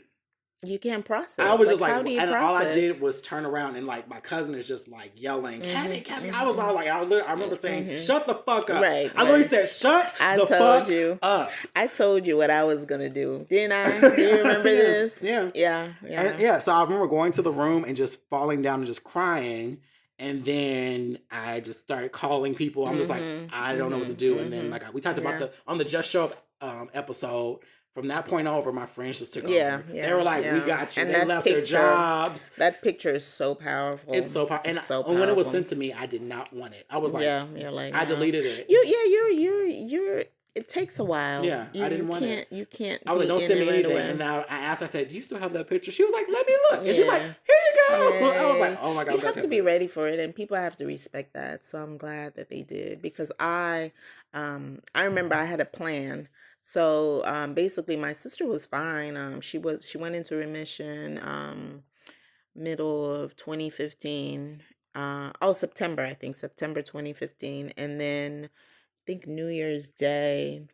You can't process. I was just like, how do you and process? all I did was turn around and like my cousin is just like yelling, Kevin. I was all like, I remember saying, shut the fuck up. Right, I literally said, shut the fuck up. I told you what I was gonna do, didn't I? Do you remember this? Yeah. So I remember going to the room and just falling down and just crying. And then I just started calling people. I'm just like, I don't know what to do. And then like we talked about on the Just Show Up episode. From that point over, my friends just took over. They were like, we got you. And they left their jobs. That picture is so powerful. It's so powerful. And when it was sent to me, I did not want it. I was like, you're like, I deleted it. You're. It takes a while. Yeah, I didn't want it. You can't. I was like, don't send me anything. And now I asked her, I said, do you still have that picture? She was like, let me look. And she's like, here you go. I was like, oh my God. You have to be ready for it, and people have to respect that. So I'm glad that they did, because I remember I had a plan. So basically, my sister was fine. She went into remission middle of 2015. September 2015, and then I think New Year's Day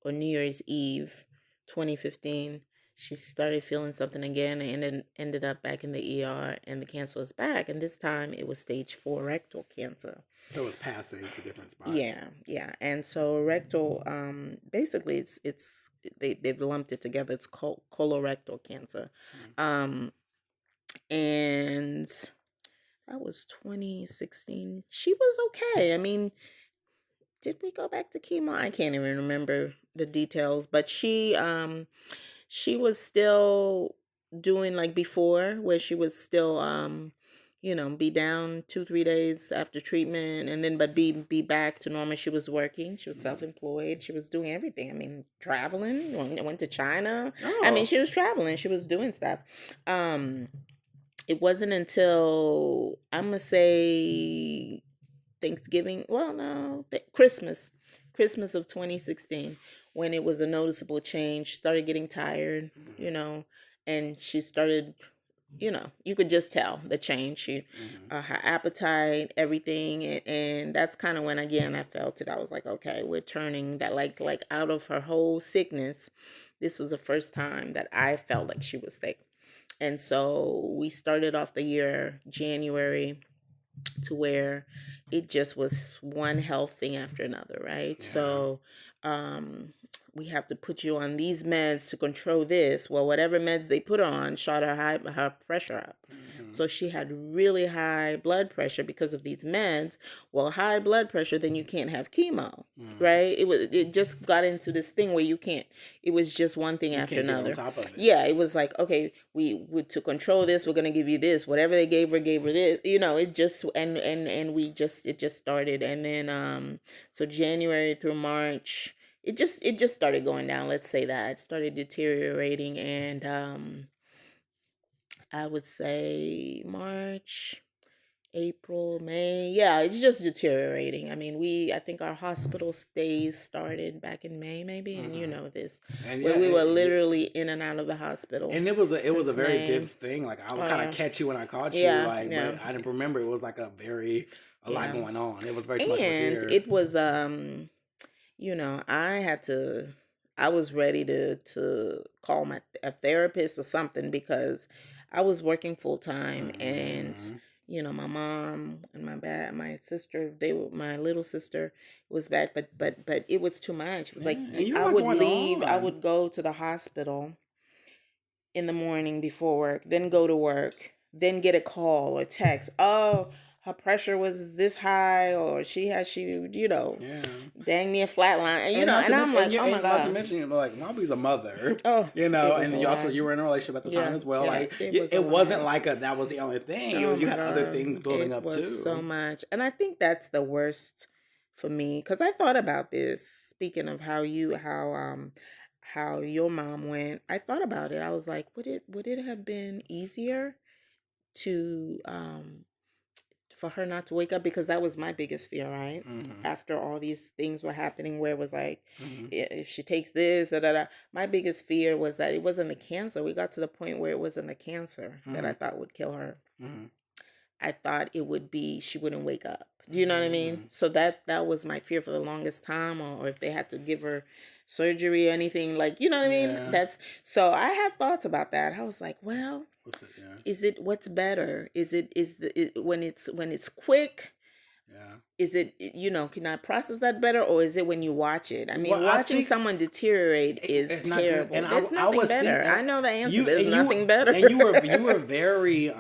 or New Year's Eve 2015, she started feeling something again, and then ended up back in the ER, and the cancer was back, and this time it was stage 4 rectal cancer. So it's passing to different spots. Yeah. And so rectal, basically they've lumped it together. It's colorectal cancer. And that was 2016. She was okay. I mean, did we go back to chemo? I can't even remember the details, but she was still doing like before, where she was still be down 2-3 days after treatment, and then but be back to normal. She was working. She was self-employed. She was doing everything. I mean, traveling. Went to China. Oh. I mean, she was traveling. She was doing stuff. It wasn't until I'm gonna say Thanksgiving. Well, no, Christmas of 2016, when it was a noticeable change. Started getting tired, and she started. You could just tell the change. She, her appetite, everything, and that's kind of when again I felt it. I was like, okay, we're turning that like out of her whole sickness. This was the first time that I felt like she was sick, and so we started off the year January to where it just was one health thing after another, right? Yeah. So we have to put you on these meds to control this. Well, whatever meds they put on shot her pressure up. So she had really high blood pressure because of these meds. Well, high blood pressure, then you can't have chemo, right? It just got into this thing where you can't. It was just one thing after another. Get on top of it. Yeah, it was like, okay, we to control this, we're gonna give you this. Whatever they gave her this. It just and it just started, and then so January through March. It just started going down. Let's say that it started deteriorating, and I would say March, April, May. Yeah, it's just deteriorating. I mean, I think our hospital stays started back in May, maybe, and you know this, and where we were literally in and out of the hospital. And it was a very dense thing. Like I would kind of catch you when I caught you, but I didn't remember. It was like a lot going on. It was very much. And it was I was ready to call a therapist or something, because I was working full time, and my mom and my sister, my little sister was back, but it was too much. It was like I would leave, I would go to the hospital in the morning before work, then go to work, then get a call or text. Oh, her pressure was this high, or dang near flatline, and I'm like, oh my God. Not to mention, Mwabi's a mother, and you were in a relationship at the time as well. It wasn't like that was the only thing. You had other things building up too. It was so much, and I think that's the worst for me, because I thought about this. Speaking of how your mom went, I thought about it. I was like, would it have been easier to for her not to wake up? Because that was my biggest fear, right? After all these things were happening, where it was like, if she takes this, my biggest fear was that it wasn't the cancer. We got to the point where it wasn't the cancer that I thought would kill her. I thought it would be she wouldn't wake up. Do you know what I mean? So that was my fear for the longest time, or if they had to give her surgery or anything, like, you know what I mean? Yeah. So I had thoughts about that. I was like, well, What's it? Yeah. is it, what's better? When it's quick? Yeah. Is it, can I process that better, or is it when you watch it? I mean, Well, I watching think someone deteriorate is it's not good. terrible. And There's I nothing was better. seeing- I know the answer. you- There's and nothing better. And you were very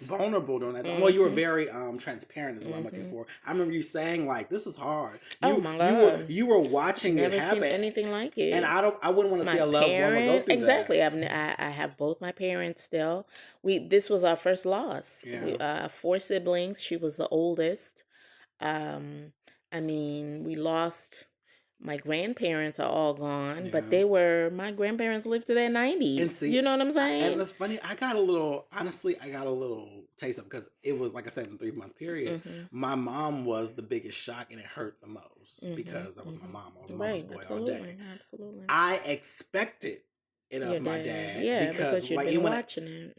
vulnerable during that time. Well, you were very transparent is what I'm looking for. I remember you saying, like, this is hard. Oh my God. You were watching it Never happen. seen anything like it. And I wouldn't want to see a loved one go through exactly. that. I have both my parents still. This was our first loss. Yeah. 4 siblings. She was the oldest. I mean, we lost. My grandparents are all gone, but my grandparents lived to their 90s. And see, you know what I'm saying? And it's funny, I got a little taste of, because it was, like I said, in a 3-month period. My mom was the biggest shock, and it hurt the most because that was my mom. I was a mama's boy all day. Absolutely. I expected it of my dad because you've like been even watching it.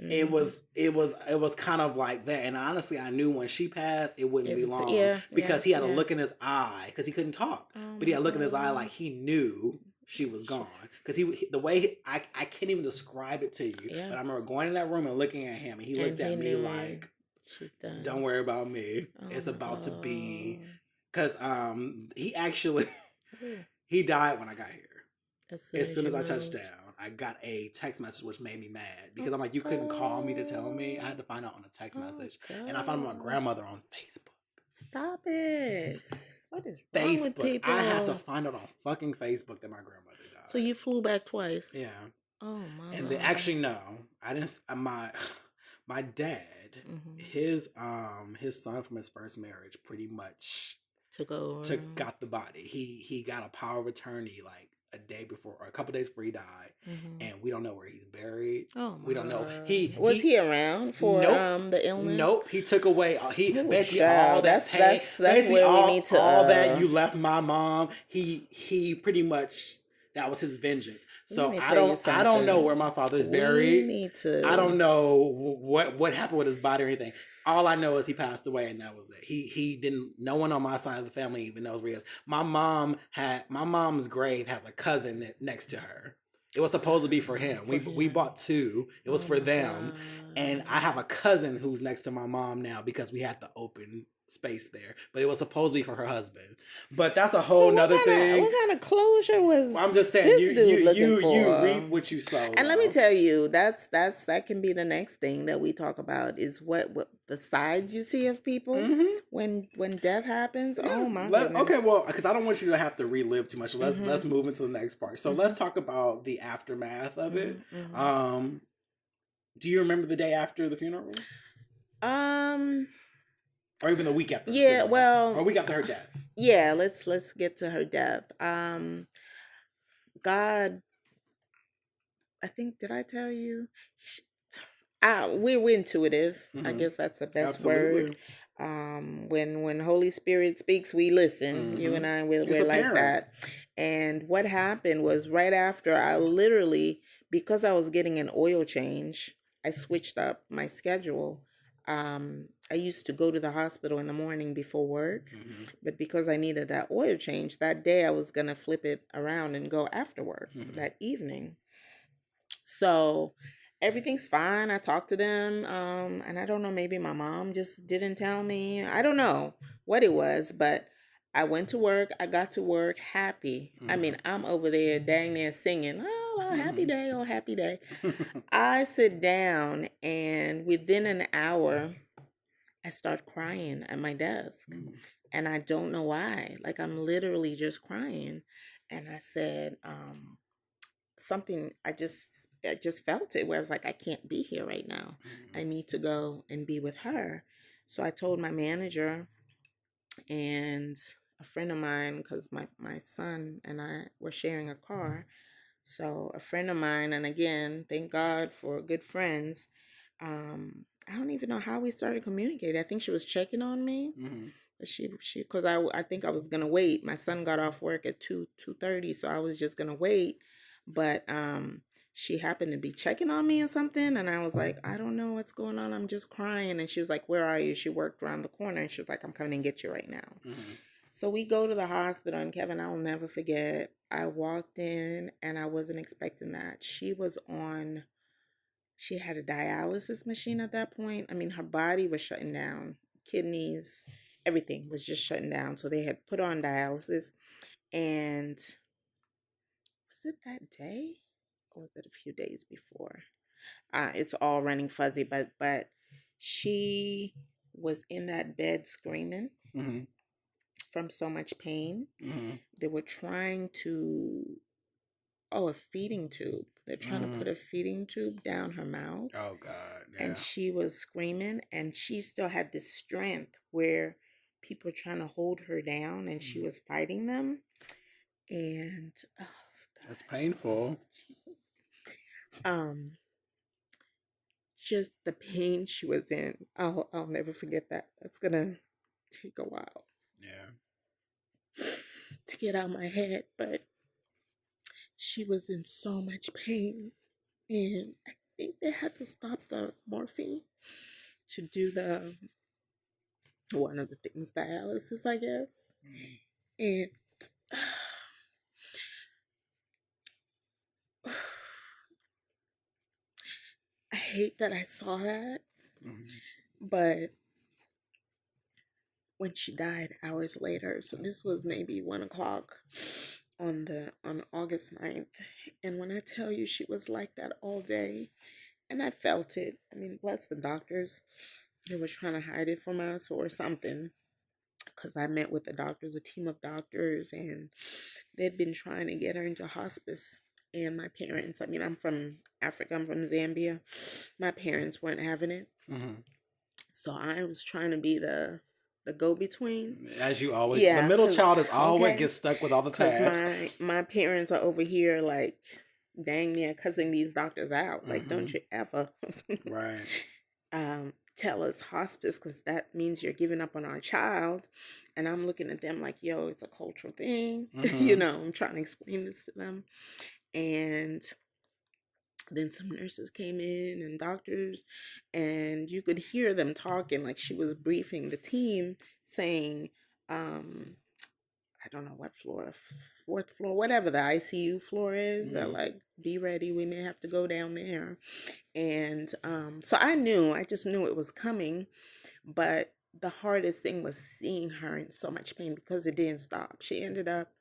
it was kind of like that. And honestly, I knew when she passed, it wouldn't be long because he had a look in his eye because he couldn't talk, but he had a look in his eye like he knew she was gone. Because the way I can't even describe it to you, but I remember going in that room and looking at him, and he looked at me like, "Don't worry about me. It's about to be." Because he actually he died when I got here. As soon as I touched down, I got a text message which made me mad because I'm like, you couldn't call me to tell me. I had to find out on a text message, and I found my grandmother on Facebook. Stop it! What is wrong with people? I had to find out on fucking Facebook that my grandmother died. So you flew back twice? Yeah. Oh my! And actually, no, I didn't. My dad, his son from his first marriage, pretty much got the body. He got a power of attorney like a day before or a couple days before he died, and we don't know where he's buried. Oh my we don't know. Was he around for the illness? Nope. He took away. Basically child, all that pain. That's where we need to. All that you left my mom. He pretty much. That was his vengeance. So I don't know where my father is buried. I don't know what happened with his body or anything. All I know is he passed away, and that was it. He didn't. No one on my side of the family even knows where he is. My mom's grave has a cousin next to her. It was supposed to be for him. We bought 2. It was for them, and I have a cousin who's next to my mom now because we had the open space there, but it was supposed to be for her husband. But that's a whole nother thing. What kind of closure was I'm just saying, this dude looking for? You reap what you sow. And let me tell you, that can be the next thing that we talk about is what the sides you see of people when death happens. Yeah. Oh my goodness. Okay, well, because I don't want you to have to relive too much. So let's move into the next part. So let's talk about the aftermath of it. Do you remember the day after the funeral? Or even the week after. Yeah, well, or a week after her death. Yeah, let's get to her death. God, I think, did I tell you? We're intuitive. I guess that's the best word. When Holy Spirit speaks, we listen. You and I, we're like that. And what happened was right after I literally, because I was getting an oil change, I switched up my schedule. I used to go to the hospital in the morning before work, but because I needed that oil change that day, I was going to flip it around and go after work that evening. So everything's fine. I talked to them, and I don't know, maybe my mom just didn't tell me. I don't know what it was, but I went to work. I got to work happy. I mean, I'm over there dang near singing, oh, happy day, oh, happy day. I sit down, and within an hour, I start crying at my desk. And I don't know why. Like, I'm literally just crying. And I said something, I just felt it, where I was like, I can't be here right now. I need to go and be with her. So I told my manager and a friend of mine, because my son and I were sharing a car. So a friend of mine, and again, thank God for good friends. I don't even know how we started communicating. I think she was checking on me. Because I think I was gonna wait. My son got off work at 2:30, so I was just gonna wait. But she happened to be checking on me or something, and I was like, I don't know what's going on. I'm just crying. And she was like, where are you? She worked around the corner, and she was like, I'm coming and get you right now. So we go to the hospital, and Kevin, I'll never forget. I walked in, and I wasn't expecting that. She had a dialysis machine at that point. I mean, her body was shutting down, kidneys, everything was just shutting down. So they had put on dialysis. And was it that day? Or was it a few days before? It's all running fuzzy, but she was in that bed screaming Mm-hmm. from so much pain. Mm-hmm. They were trying to, a feeding tube. They're trying to put a feeding tube down her mouth. Oh God. Yeah. And she was screaming, and she still had this strength where people were trying to hold her down, and she was fighting them. And oh God, That's painful. Jesus. Just the pain she was in. I'll never forget that. That's gonna take a while. Yeah. To get out of my head, but she was in so much pain, and I think they had to stop the morphine to do the one of the things, dialysis, I guess. And I hate that I saw that, but when she died hours later, so this was maybe 1 o'clock on August 9th, and when I tell you she was like that all day, and I felt it. I mean, bless the doctors, they were trying to hide it from us or something, because I met with the doctors, a team of doctors, and they'd been trying to get her into hospice. And my parents, I mean, I'm from Africa, I'm from Zambia. My parents weren't having it. Mm-hmm. So I was trying to be the go-between. As you always, Yeah, the middle 'cause- child is always okay. gets stuck with all the Because tasks. my parents are over here like dang near cussing these doctors out. Like, don't you ever Right. tell us hospice, because that means you're giving up on our child. And I'm looking at them like, yo, it's a cultural thing. You know, I'm trying to explain this to them. And then some nurses came in and doctors, and you could hear them talking, like she was briefing the team, saying, I don't know what floor, fourth floor, whatever the ICU floor is. They're like, be ready, we may have to go down there. And so I just knew it was coming. But the hardest thing was seeing her in so much pain, because it didn't stop. She ended up,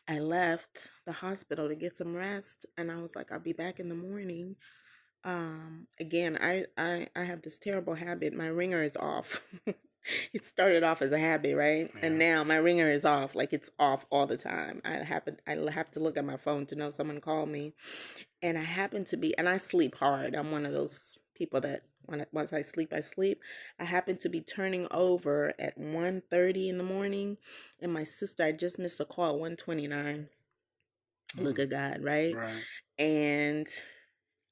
I left the hospital to get some rest, and I was like, I'll be back in the morning. Again, I have this terrible habit. My ringer is off. It started off as a habit, right? And now my ringer is off. Like, it's off all the time. I have to look at my phone to know someone called me. And I happen to be, and I sleep hard. I'm one of those people that once I sleep, I sleep. I happen to be turning over at 1:30 in the morning, and my sister, I just missed a call at 1:29. Look at God, right? Right. And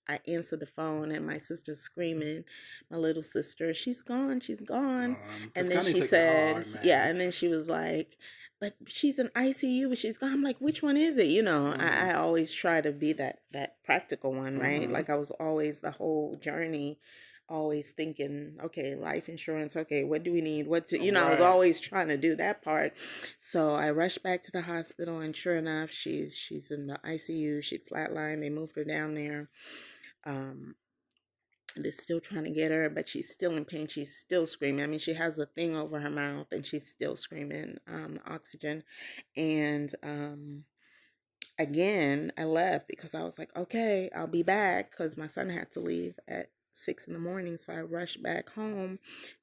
I answered the phone, and my sister's screaming, my little sister, she's gone, she's gone. And then she said, and then she was like, but she's in ICU, she's gone. I'm like, which one is it? You know, I always try to be that practical one, right? Like, I was always the whole journey, always thinking, okay, life insurance, okay, what do we need? I was always trying to do that part. So I rushed back to the hospital, and sure enough, she's in the ICU, she's flatlined, they moved her down there. They're still trying to get her, but she's still in pain. She's still screaming. I mean, she has a thing over her mouth, and she's still screaming, oxygen. And again, I left because I was like, okay, I'll be back, because my son had to leave at 6 in the morning. So I rushed back home.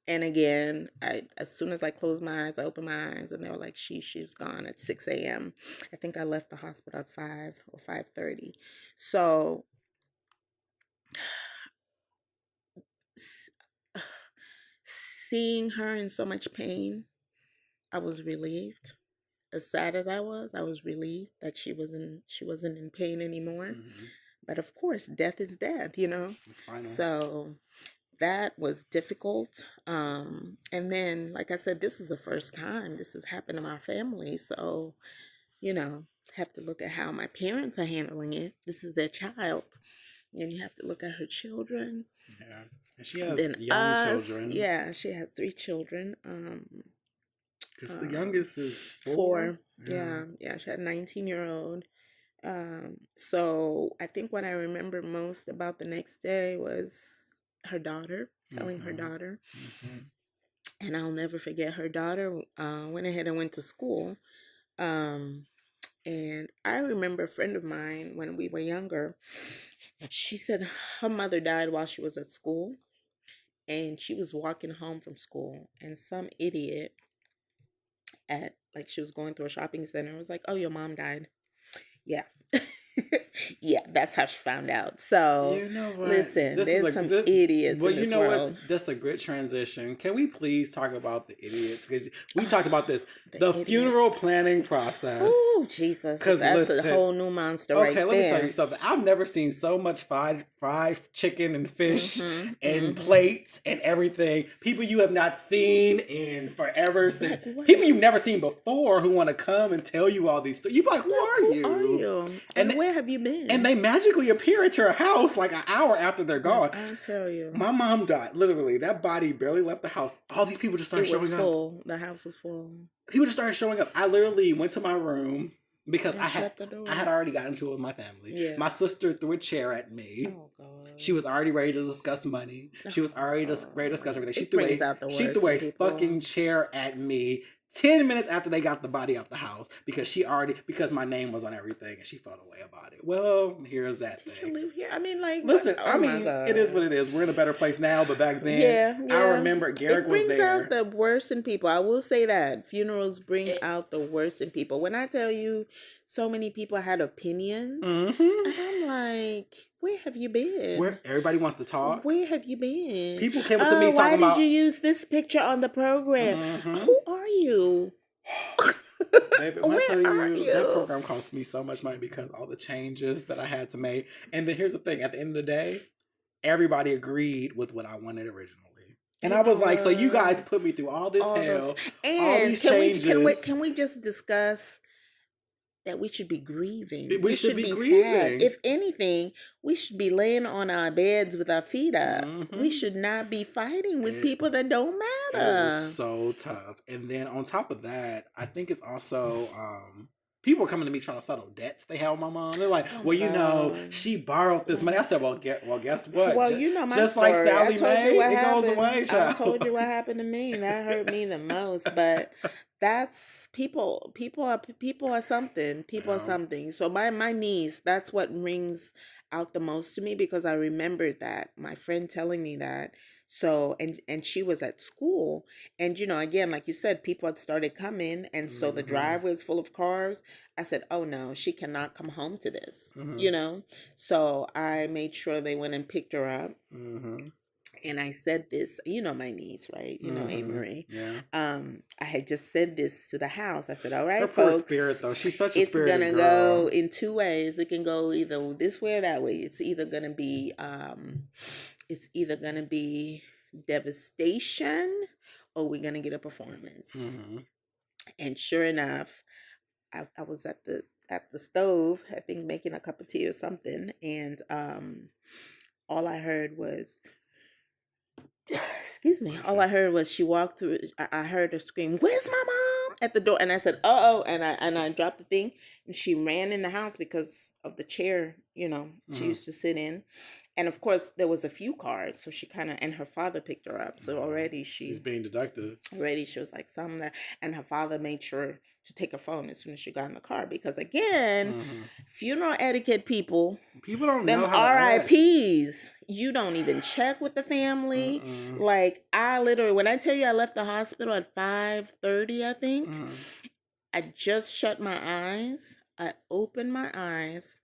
And again, as soon as I closed my eyes, I opened my eyes, and they were like, she's gone at 6 a.m. I think I left the hospital at 5 or 5:30. So seeing her in so much pain, I was relieved. As sad as I was relieved that she wasn't in pain anymore. But of course, death is death, you know. So that was difficult. And then, like I said, this was the first time this has happened to my family. So, you know, have to look at how my parents are handling it. This is their child. And you have to look at her children. Yeah. And she has young children. Yeah, she had 3 children. Because the youngest is 4. 4. Yeah. She had a 19-year-old. So I think what I remember most about the next day was her daughter, telling her daughter. And I'll never forget, her daughter went ahead and went to school. And I remember a friend of mine when we were younger, she said her mother died while she was at school. And she was walking home from school. And some idiot she was going through a shopping center and was like, "Oh, your mom died." Yeah. Yeah, that's how she found out. So, you know what? Listen, there's some idiots in this world. That's a good transition. Can we please talk about the idiots? Because we talked about this. The idiots. Funeral planning process. Oh, Jesus. That's a whole new monster right there. Okay, let me tell you something. I've never seen so much fried chicken and fish and plates and everything. People you have not seen in forever. People you've never seen before who want to come and tell you all these stories. You're like, who are you? And where have you been? And they magically appear at your house like an hour after they're gone. I'll tell you. My mom died. Literally, that body barely left the house. All these people just started showing up. The house was full. People just started showing up. I literally went to my room because I had already gotten into it with my family. Yeah. My sister threw a chair at me. Oh, God. She was already ready to discuss money. She was already ready to discuss everything. She threw a fucking chair at me 10 minutes after they got the body out the house because my name was on everything and she felt away about it. Well, here's that thing. Did you live here? I mean, like, listen, it is what it is. We're in a better place now, but back then, I remember Garrick was there. It brings out the worst in people. I will say that. Funerals bring out the worst in people. When I tell you so many people had opinions, and I'm like, where have you been? Where everybody wants to talk. Where have you been? People came up to me talking about, why did you use this picture on the program? Who are you? Baby, when I tell you, that program cost me so much money because all the changes that I had to make. And then here's the thing: at the end of the day, everybody agreed with what I wanted originally. And I was like, so you guys put me through all this hell, all these changes. Can we just discuss that we should be grieving? We should be grieving. Sad. If anything, we should be laying on our beds with our feet up. We should not be fighting with people that don't matter. It was so tough. And then on top of that, I think it's also people are coming to me trying to settle debts they had with my mom. They're like, you know, she borrowed this money. I said, well, guess what? Well, you know my just story. Like Sally Mae, it goes away, child. I told you what happened to me. That hurt me the most. But that's people are something. People are something. So my niece, that's what rings out the most to me because I remembered that. My friend telling me that. So, and she was at school and, you know, again, like you said, people had started coming. And so the driveway was full of cars. I said, oh no, she cannot come home to this, you know? So I made sure they went and picked her up. And I said this, you know, my niece, right? You know, A-Marie. Yeah. I had just said this to the house. I said, all right, her folks. Poor spirit, though. She's such a spirit girl. It's going to go in 2 ways. It can go either this way or that way. It's either going to be, devastation or we're going to get a performance. And sure enough, I was at the stove, I think making a cup of tea or something. And all I heard was, excuse me. All I heard was she walked through. I heard her scream, "Where's my mom?" at the door, and I said, "Uh-oh," and I dropped the thing, and she ran in the house because of the chair, you know, she used to sit in, and of course there was a few cars, so she and her father picked her up, so already she's being deductive. Already she was like something that, and her father made sure to take her phone as soon as she got in the car because again, funeral etiquette people don't them know how RIPs. You don't even check with the family. Like I literally, when I tell you I left the hospital at 5:30, I think, I just shut my eyes. I opened my eyes.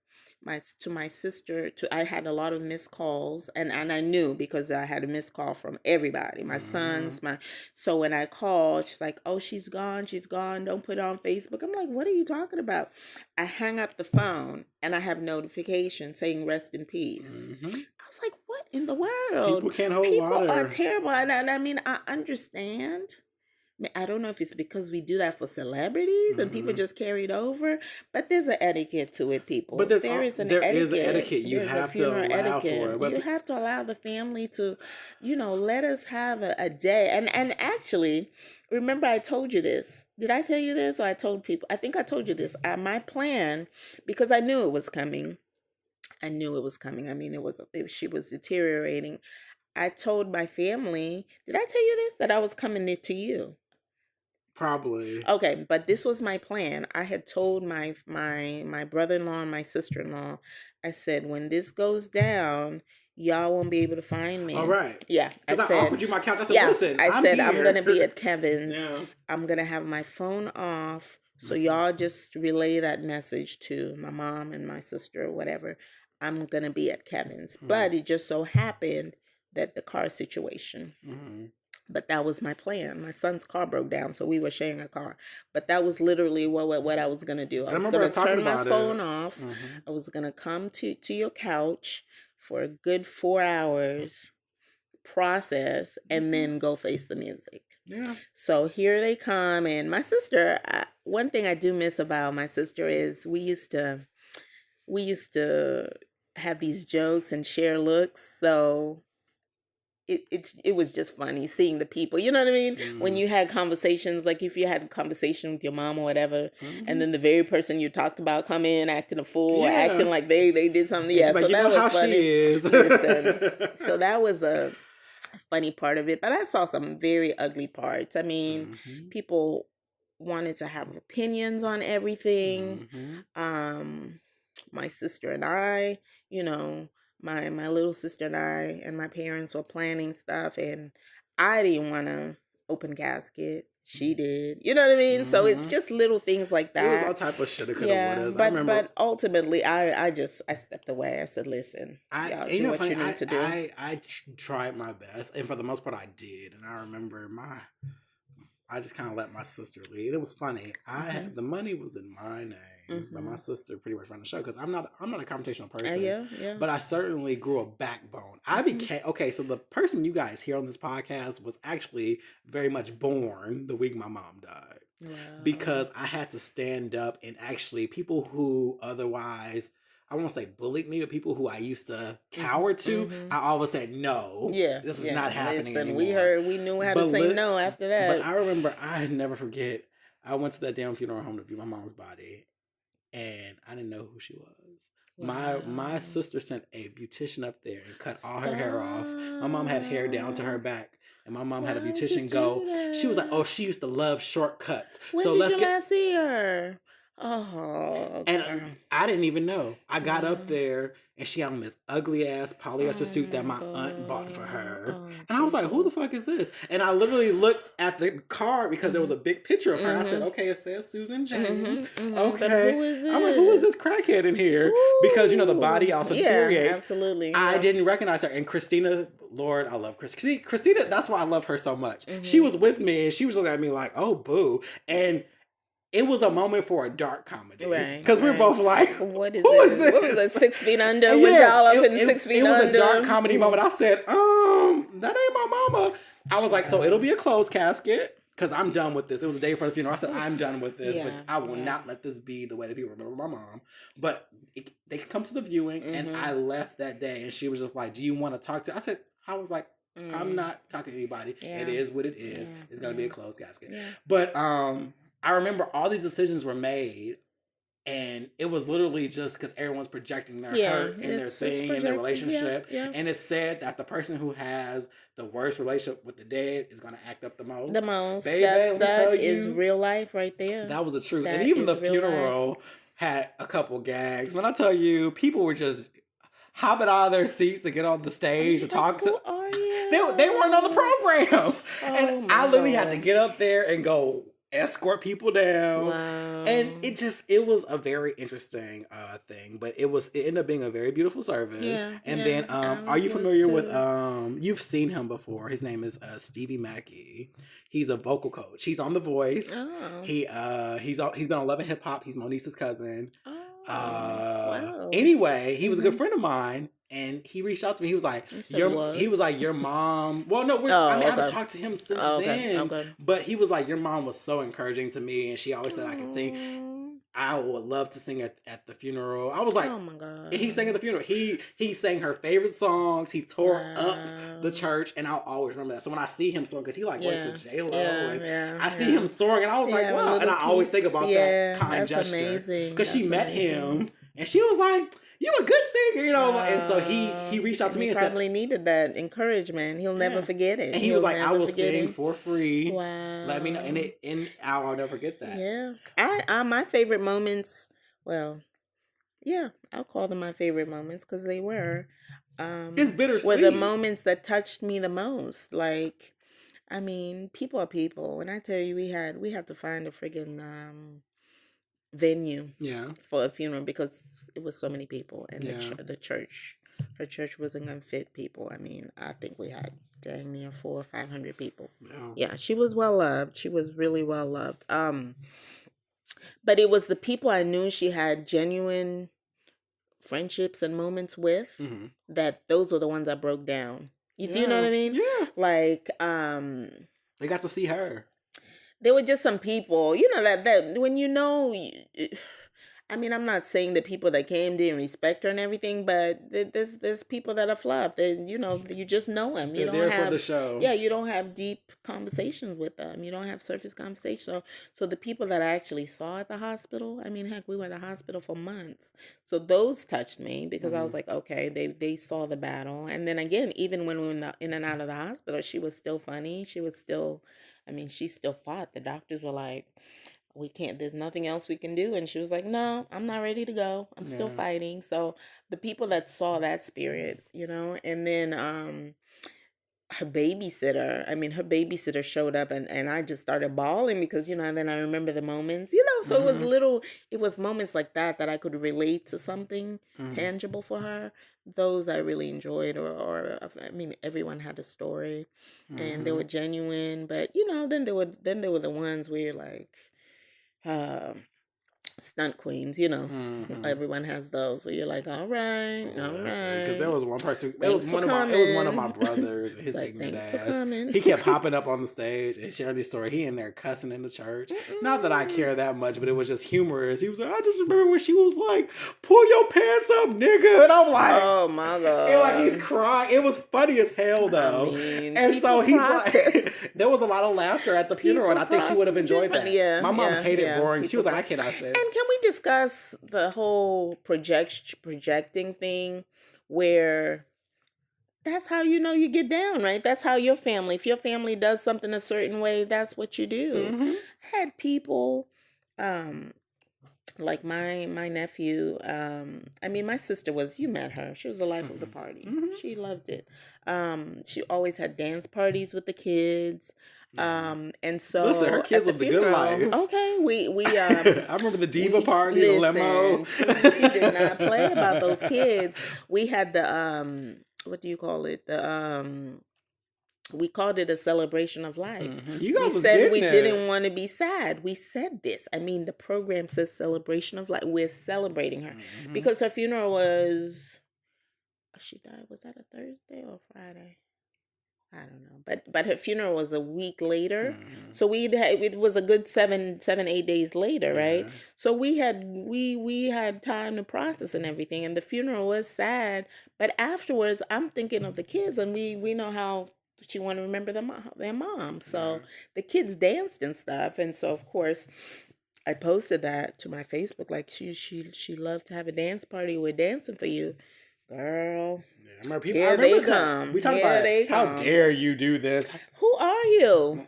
To my sister, I had a lot of missed calls, and I knew because I had a missed call from everybody, my sons, so when I called, she's like, "Oh, she's gone, don't put it on Facebook." I'm like, "What are you talking about?" I hang up the phone, and I have notification saying "Rest in peace." I was like, "What in the world?" People can't hold water. People are terrible, and I mean, I understand I don't know if it's because we do that for celebrities and people just carried over, but there's an etiquette to it, people. But there is an etiquette. You There's have a funeral to allow etiquette. for it. But You have to allow the family to, let us have a day. And actually, remember I told you this. Did I tell you this? Or I told people? I think I told you this. My plan, because I knew it was coming. I knew it was coming. I mean, she was deteriorating. I told my family, did I tell you this? That I was coming to you. Probably. Okay, but this was my plan. I had told my brother-in-law and my sister-in-law, I said, when this goes down, y'all won't be able to find me. All right. Yeah. I offered you my couch. I said, listen, I'm going to be at Kevin's. Yeah. I'm going to have my phone off. So y'all just relay that message to my mom and my sister or whatever. I'm going to be at Kevin's. But it just so happened that the car situation. But that was my plan. My son's car broke down, so we were sharing a car. But that was literally what I was going to do. I was going to turn my phone off. I was going to come to your couch for a good 4 hours, process, and then go face the music. Yeah. So here they come. And my sister, one thing I do miss about my sister is we used to have these jokes and share looks. So it was just funny seeing the people, you know what I mean? When you had conversations, like if you had a conversation with your mom or whatever, and then the very person you talked about come in acting a fool or acting like they did something. Yeah, so that was funny. Listen, so that was a funny part of it, but I saw some very ugly parts. I mean, people wanted to have opinions on everything. My sister and I, my little sister and I and my parents were planning stuff, and I didn't want to open casket. She did. You know what I mean? So it's just little things like that. It was all type of shit. But ultimately, I stepped away. I said, listen, y'all do what you need to do. I tried my best, and for the most part, I did. And I remember I just kind of let my sister lead. It was funny. The money was in my name. But my sister pretty much ran the show because I'm not a confrontational person. Yeah. But I certainly grew a backbone. I became so the person you guys hear on this podcast was actually very much born the week my mom died. Wow. Because I had to stand up and actually people who otherwise I won't say bullied me, but people who I used to cower to, I always said no. Yeah, this is not happening anymore. We knew how to say no after that. But I remember, I never forget. I went to that damn funeral home to view my mom's body, and I didn't know who she was. Wow. My sister sent a beautician up there and cut all her hair off. My mom had hair down to her back. And my mom had a beautician go. She was like, "Oh, she used to love shortcuts." When did you last see her? Oh, okay. And I didn't even know. I got up there and she had on this ugly ass polyester suit that my aunt bought for her. And I was like, who the fuck is this? And I literally looked at the card because there was a big picture of her. I said, okay, it says Susan James. Okay. But who is this? I'm like, who is this crackhead in here? Ooh. Because, the body also deteriorates. Absolutely. I didn't recognize her. And Christina, Lord, I love Christina. See, Christina, that's why I love her so much. She was with me and she was looking at me like, oh, boo. And it was a moment for a dark comedy. Right. Because we were both like, what is this? What was it, 6 Feet Under? Yeah, was y'all up in 6 Feet Under? It was a dark comedy moment. I said, that ain't my mama. I was like, so it'll be a closed casket because I'm done with this. It was a day for the funeral. I said, I'm done with this. But I will not let this be the way that people remember my mom. But they could come to the viewing. And I left that day. And she was just like, do you want to talk to? I was like, I'm not talking to anybody. Yeah. It is what it is. Yeah. It's going to be a closed casket. Yeah. But I remember all these decisions were made, and it was literally just because everyone's projecting their hurt and their thing and their relationship. Yeah. And it's said that the person who has the worst relationship with the dead is going to act up the most. The most. Baby, that is real life right there. That was the truth. And even the funeral had a couple gags. When I tell you, people were just hopping out of their seats to get on the stage to talk to. Who are you? They weren't on the program. And I literally had to get up there and go escort people down. Wow. And it was a very interesting thing, but it ended up being a very beautiful service. Yeah, and then are you familiar with you've seen him before. His name is Stevie Mackey. He's a vocal coach. He's on The Voice. Oh. He's been on Love and Hip Hop. He's Monique's cousin. Oh, wow. Anyway, he was a good friend of mine, and he reached out to me. He was like, he was like, your mom. Well, no, I haven't talked to him since then. Okay. But he was like, your mom was so encouraging to me, and she always said I could sing. I would love to sing at the funeral. I was like, oh my God. He sang at the funeral. He sang her favorite songs. He tore up the church, and I'll always remember that. So when I see him soaring, because he like works with J-Lo, and I see him soaring, and I was like, wow. And I always think about that kind gesture. Because she met him, and she was like, you a good singer, and so he reached out to me and said, probably needed that encouragement. He'll never forget it. And he was like, I will sing for free. Wow. Let me know. And I'll never forget that. Yeah. My favorite moments, well, yeah, I'll call them my favorite moments because they were. It's bittersweet. Were the moments that touched me the most. Like, I mean, people are people. And I tell you, we had to find a friggin' venue for a funeral because it was so many people, and her church wasn't gonna fit people. I mean, I think we had dang near 400 or 500 people. Yeah, she was well loved. She was really well loved. But it was the people I knew she had genuine friendships and moments with that those were the ones that broke down. Do you know what I mean? Yeah. Like they got to see her. There were just some people, that when I mean, I'm not saying the people that came didn't respect her and everything, but there's people that are fluff. You just know them. You don't have for the show. Yeah, you don't have deep conversations with them. You don't have surface conversations. So the people that I actually saw at the hospital, I mean, heck, we were at the hospital for months. So those touched me because I was like, okay, they saw the battle. And then again, even when we were in and out of the hospital, she was still funny. She still fought. The doctors were like, we can't, there's nothing else we can do. And she was like, no, I'm not ready to go. I'm still fighting. So the people that saw that spirit, and then her babysitter showed up and I just started bawling because, and then I remember the moments, so it was moments like that I could relate to something tangible for her. Those I really enjoyed, or I mean, everyone had a story and they were genuine, but then there were the ones where you're like, stunt queens, everyone has those where you're like, all right. Because there was one person, it was one of my brothers, his ignorant ass. For coming. He kept popping up on the stage and sharing his story. He in there cussing in the church. Not that I care that much, but it was just humorous. He was like, I just remember when she was like, pull your pants up, nigga. And I'm like, oh my God. And like he's crying. It was funny as hell though. And so he's like, there was a lot of laughter at the funeral, and I think she would have enjoyed that. Yeah, my mom hated boring. She was like, I cannot say it. And can we discuss the whole projecting thing where that's how you get down, right? That's how your family, if your family does something a certain way, that's what you do. I had people like my nephew, I mean, my sister you met her. She was the life of the party. She loved it. She always had dance parties with the kids. And so listen, her kids lived a good life. Okay, we I remember the diva party, the limo. She did not play about those kids. We had the what do you call it? We called it a celebration of life. We said we didn't want to be sad. We said this. I mean, the program says celebration of life. We're celebrating her because her funeral was. She died. Was that a Thursday or Friday? I don't know, but her funeral was a week later, so it was a good 7-8 days later, right? So we had time to process and everything, and the funeral was sad, but afterwards I'm thinking of the kids, and we know how she want to remember their mom, so the kids danced and stuff, and so of course I posted that to my Facebook, like she loved to have a dance party. We're dancing for you, girl. I remember they come. We talked about how dare you do this? Who are you?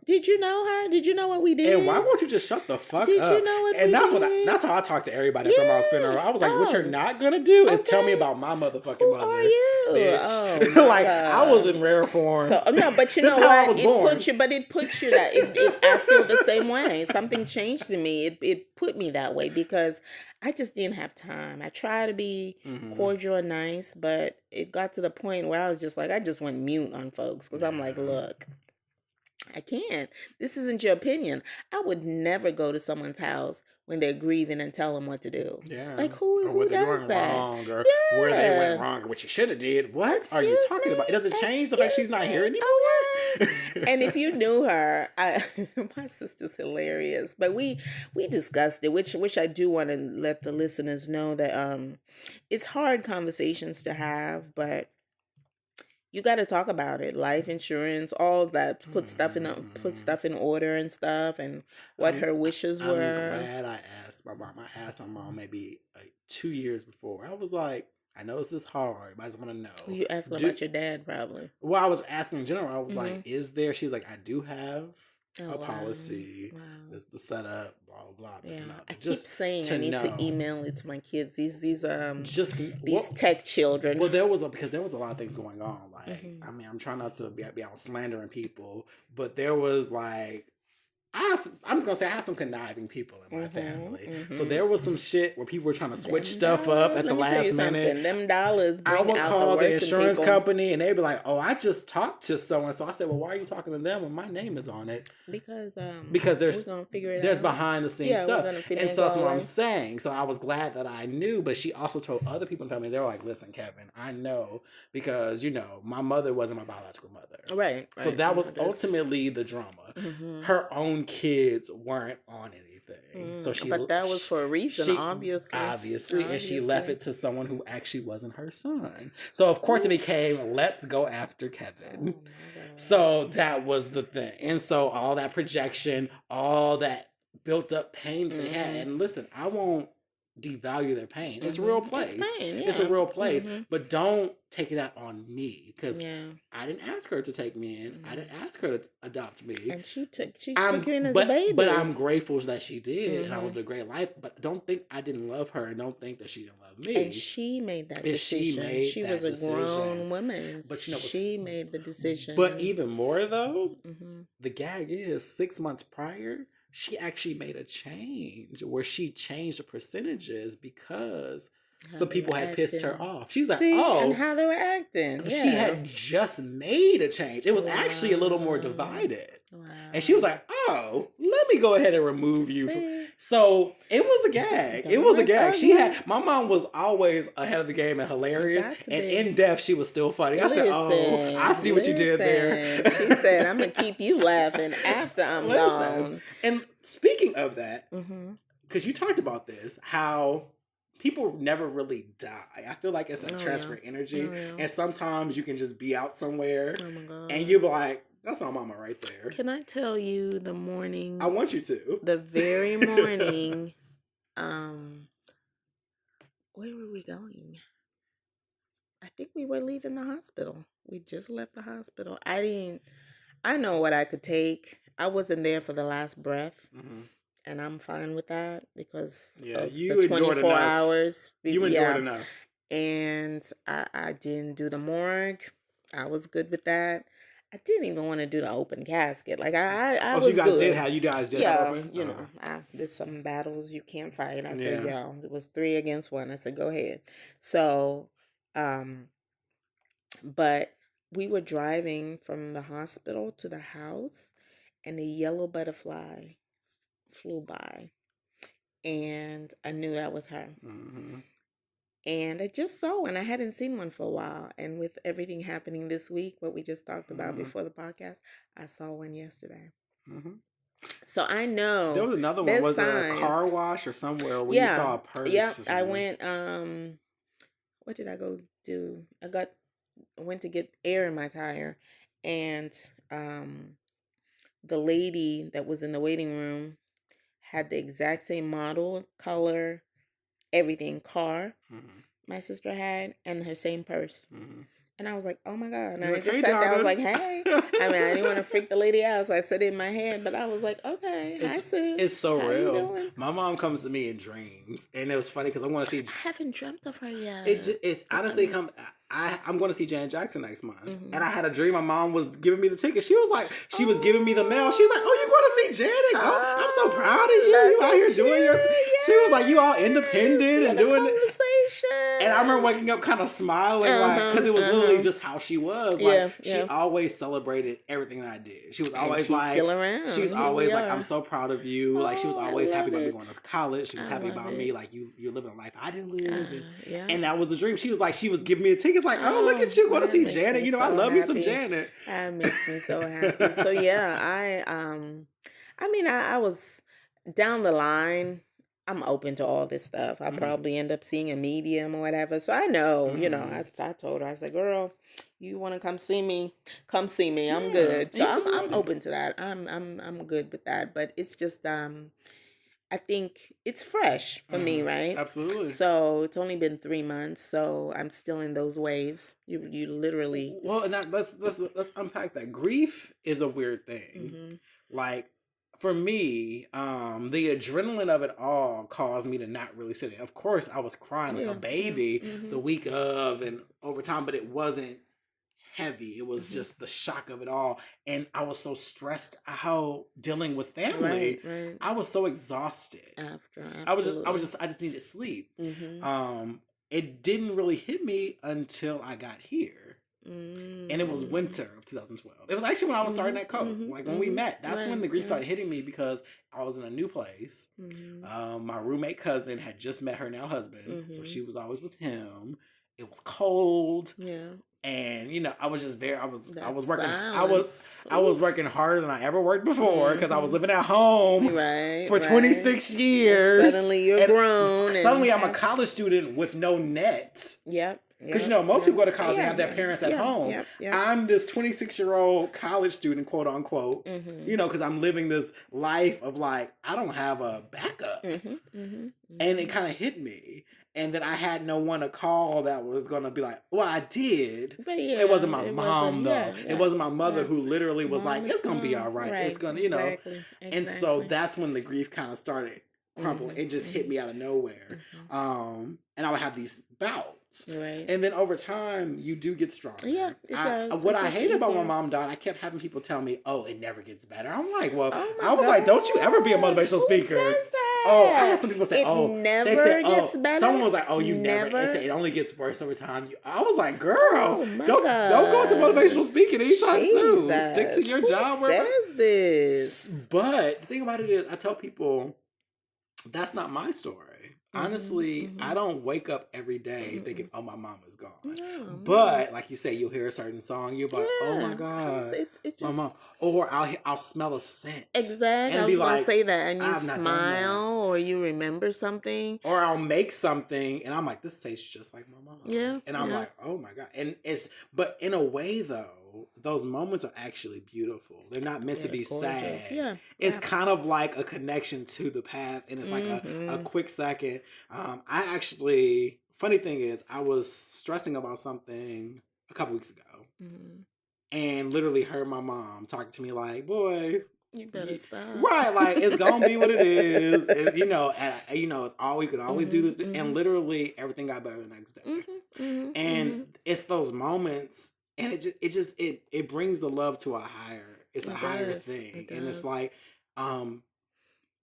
Did you know her? Did you know what we did? And why won't you just shut the fuck up? Did you know what we did? That's how I talk to everybody at grandma's funeral. I was like, what you're not gonna do is tell me about my motherfucking mother. Who are you? Bitch. Like I was in rare form. So, no, but you know what? It puts you that. I feel the same way. Something changed in me. It put me that way because I just didn't have time. I try to be cordial and nice, but it got to the point where I was just like, I just went mute on folks because I'm like, look, I can't. This isn't your opinion. I would never go to someone's house when they're grieving and tell them what to do. Yeah. Like Or who what they're does doing that? wrong, or where they went wrong, or what you should have did. What are you Excuse talking me? about? It doesn't change the fact she's not here anymore. Okay. And if you knew her, my sister's hilarious. But we discussed it, which I do want to let the listeners know that it's hard conversations to have, but you got to talk about it. Life insurance, all that. Put stuff in order and stuff, and what her wishes were. I'm glad I asked my mom. I asked my mom maybe like 2 years before. I was like, I know this is hard, but I just want to know. You asking about your dad, probably. Well, I was asking in general. I was like, is there? She's like, I do have a policy. Wow. This is the setup. Blah blah blah. Yeah, I keep just saying I need to email it to my kids. These tech children. Well, because there was a lot of things going on. Like, I mean, I'm trying not to be out slandering people, but there was like, I'm just gonna say I have some conniving people in my family. So there was some shit where people were trying to switch stuff up at the last minute. Them dollars bring I would out call the the insurance company and they'd be like, "Oh, I just talked to someone." So I said, "Well, why are you talking to them when my name is on it?" Because there's we're gonna figure it there's out. behind the scenes stuff, and so that's what I'm saying. So I was glad that I knew, but she also told other people in the family. They were like, "Listen, Kevin, I know because my mother wasn't my biological mother, right? So that was ultimately the drama. Her own kids weren't on anything, so but that was for a reason, obviously, and she left it to someone who actually wasn't her son. So of course it became, let's go after Kevin. So that was the thing, and so all that projection, all that built up pain they had, and listen, I won't devalue their pain. It's a real place. It's pain, yeah. It's a real place, but don't take it out on me because I didn't ask her to take me in. I didn't ask her to adopt me, and she took you in as a baby. But I'm grateful that she did, and I lived a great life. But don't think I didn't love her, and don't think that she didn't love me. And she made that decision. She was a grown woman, but she made the decision. But even more though, the gag is 6 months prior, she actually made a change where she changed the percentages because some people had pissed her off. She's like, and how they were acting. Yeah. She had just made a change. It was actually a little more divided. Wow. And she was like, oh, let me go ahead and remove you. So it was a gag. It was a gag. My mom was always ahead of the game and hilarious. And in depth, she was still funny. I said, oh, I see what you did there. She said, I'm going to keep you laughing after I'm gone. And speaking of that, because you talked about this, how people never really die. I feel like it's a transfer energy. And sometimes you can just be out somewhere and you'll be like, that's my mama right there. Can I tell you the morning? I want you to. The very morning, where were we going? I think we were leaving the hospital. We just left the hospital. I know what I could take. I wasn't there for the last breath. And I'm fine with that because of the 24 hours. You enjoyed enough. And I didn't do the morgue. I was good with that. I didn't even want to do the open casket. Like I was so you guys good. You guys did have open? You know, there's some battles you can't fight. I said, it was 3 against 1. I said, go ahead. So, but we were driving from the hospital to the house, and a yellow butterfly flew by, and I knew that was her. And I just saw one. I hadn't seen one for a while. And with everything happening this week, what we just talked about before the podcast, I saw one yesterday. So I know. There was another one. Was it a car wash or somewhere where you saw a purse? Yeah, I went, what did I go do? I went to get air in my tire. And the lady that was in the waiting room had the exact same model, color, everything, car my sister had, and her same purse. And I was like, oh my God. And I just sat there. I was like, hey. I mean, I didn't want to freak the lady out, so I said it in my head, but I was like, okay, hi sis. It's so real. My mom comes to me in dreams, and it was funny because I want to see. I haven't dreamt of her yet. It's honestly I'm going to see Janet Jackson next month. And I had a dream my mom was giving me the ticket. She was like, she was giving me the mail. She's like, oh, you're going to see Janet? Oh, I'm so proud of you. You out here doing your... She was like, you all independent and doing it. And I remember waking up kind of smiling, like, because it was literally just how she was. Like, she always celebrated everything that I did. She was always like, still around. She's always like, I'm so proud of you. Like, she was always happy about me going to college. She was happy about me. Like, you're living a life I didn't live. And that was the dream. She was like, she was giving me a ticket. It's like, oh, look at you going to see Janet. You know, I love me some Janet. That makes me so happy. So yeah, I was down the line. I'm open to all this stuff. I'll probably end up seeing a medium or whatever. So I know, you know, I told her, I said, girl, you want to come see me? Come see me. I'm good. So I'm open to that. I'm good with that. But it's just, I think it's fresh for me, right? Absolutely. So it's only been 3 months. So I'm still in those waves. You literally. Well, and let's unpack that. Grief is a weird thing. Like, for me, the adrenaline of it all caused me to not really sit in. Of course, I was crying like a baby the week of and over time, but it wasn't heavy. It was just the shock of it all. And I was so stressed out dealing with family. Right. I was so exhausted. I just needed sleep. It didn't really hit me until I got here. And it was winter of 2012. It was actually when I was starting at Coke. Like when we met, that's when the grief started hitting me because I was in a new place. My roommate cousin had just met her now husband, so she was always with him. It was cold. And you know, I was just I was working. I was working harder than I ever worked before because I was living at home for 26 years. And suddenly you're grown. Suddenly I'm a college student with no net. Because, you know, most people go to college and have their parents at home. I'm this 26-year-old college student, quote unquote, you know, because I'm living this life of like, I don't have a backup. And it kind of hit me. And then I had no one to call that was going to be like, well, I did. But it wasn't my mom, though. It wasn't my mother who literally was like, it's going to be all right. It's going to, you know. And so that's when the grief kind of started crumbling. It just hit me out of nowhere. And I would have these bouts. And then over time, you do get stronger. It does. What I hate about my mom died, I kept having people tell me, oh, it never gets better. I'm like, well, I was like, don't you ever be a motivational speaker. Who says that? Oh, I had some people say, never gets better. Someone was like, oh, you never. They said it only gets worse over time. I was like, girl, don't go into motivational speaking anytime soon. Stick to your job. Who says this? But the thing about it is, I tell people, that's not my story. Honestly, I don't wake up every day thinking, oh, my mom is gone. But like you say, you'll hear a certain song, you're like, oh my God, my mom. Or I'll smell a scent. Exactly. I was going to say that. And you smile or you remember something. Or I'll make something and I'm like, this tastes just like my mom. And I'm like, oh my God. And but in a way though, those moments are actually beautiful. They're not meant to be gorgeous. Sad. It's kind of like a connection to the past, and it's like a quick second. Funny thing is, I was stressing about something a couple weeks ago, and literally heard my mom talking to me like, boy, you better stop. Right, like it's gonna be what it is. And, you know, it's all you can always do this, and literally everything got better the next day. And it's those moments. And it brings the love to a higher higher thing. And it's like,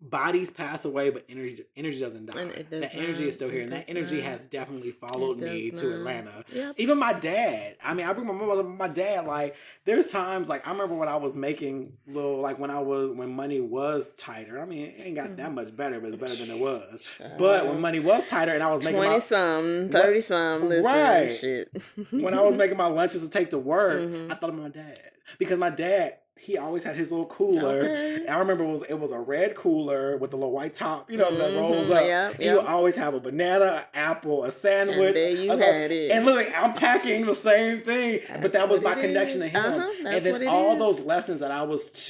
bodies pass away, but energy doesn't die. That energy is still here. And that energy has definitely followed me to Atlanta. Even my dad. I mean, I bring my dad, like, there's times, like, I remember when I was making when money was tighter. I mean, it ain't got that much better, but it's better than it was. But when money was tighter and I was making 20-some, 30-some, right. Shit. When I was making my lunches to take to work, I thought of my dad. Because my dad, he always had his little cooler. And I remember it was a red cooler with a little white top, you know, that rolls up. He would always have a banana, an apple, a sandwich. And there you had it. And literally, I'm packing the same thing. But that was my connection to him. And then all those lessons that I was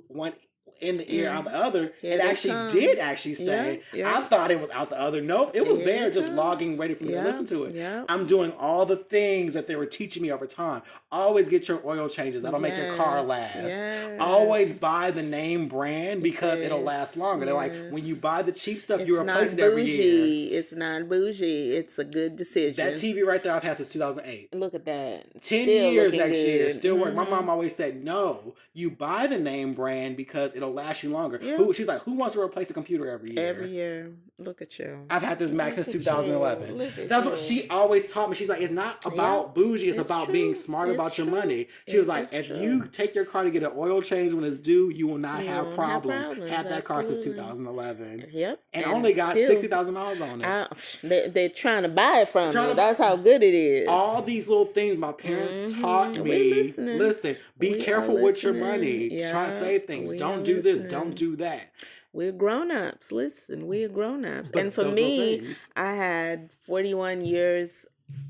one in the ear, out the other, it actually did stay. I thought it was out the other. Nope, it was there just logging, ready for me to listen to it. I'm doing all the things that they were teaching me over time. Always get your oil changes. That'll make your car last. Always buy the name brand because it'll last longer. They're like, when you buy the cheap stuff, you replace it every year. It's not bougie. It's a good decision. That TV right there I've had since 2008. Look at that. 10 years next year. Still work. My mom always said, no, you buy the name brand because it'll last you longer. She's like, who wants to replace a computer every year? Every year. Look at you. I've had this Mac since 2011. That's what you. she always taught me. She's like, it's not about bougie. It's about true. being smart It's about your true. money. She was like, if you take your car to get an oil change when it's due, you will not have problems. Had that car since 2011. Yep. And only got 60,000 miles on it. They're trying to buy it from you. That's how good it is. All these little things my parents taught me. We're listening. Listen, be careful with your money. Yeah. Try to save things. Don't do this. Don't do that. We're grown-ups. Listen, we're grown-ups. But and for those me, little things. I had 41 years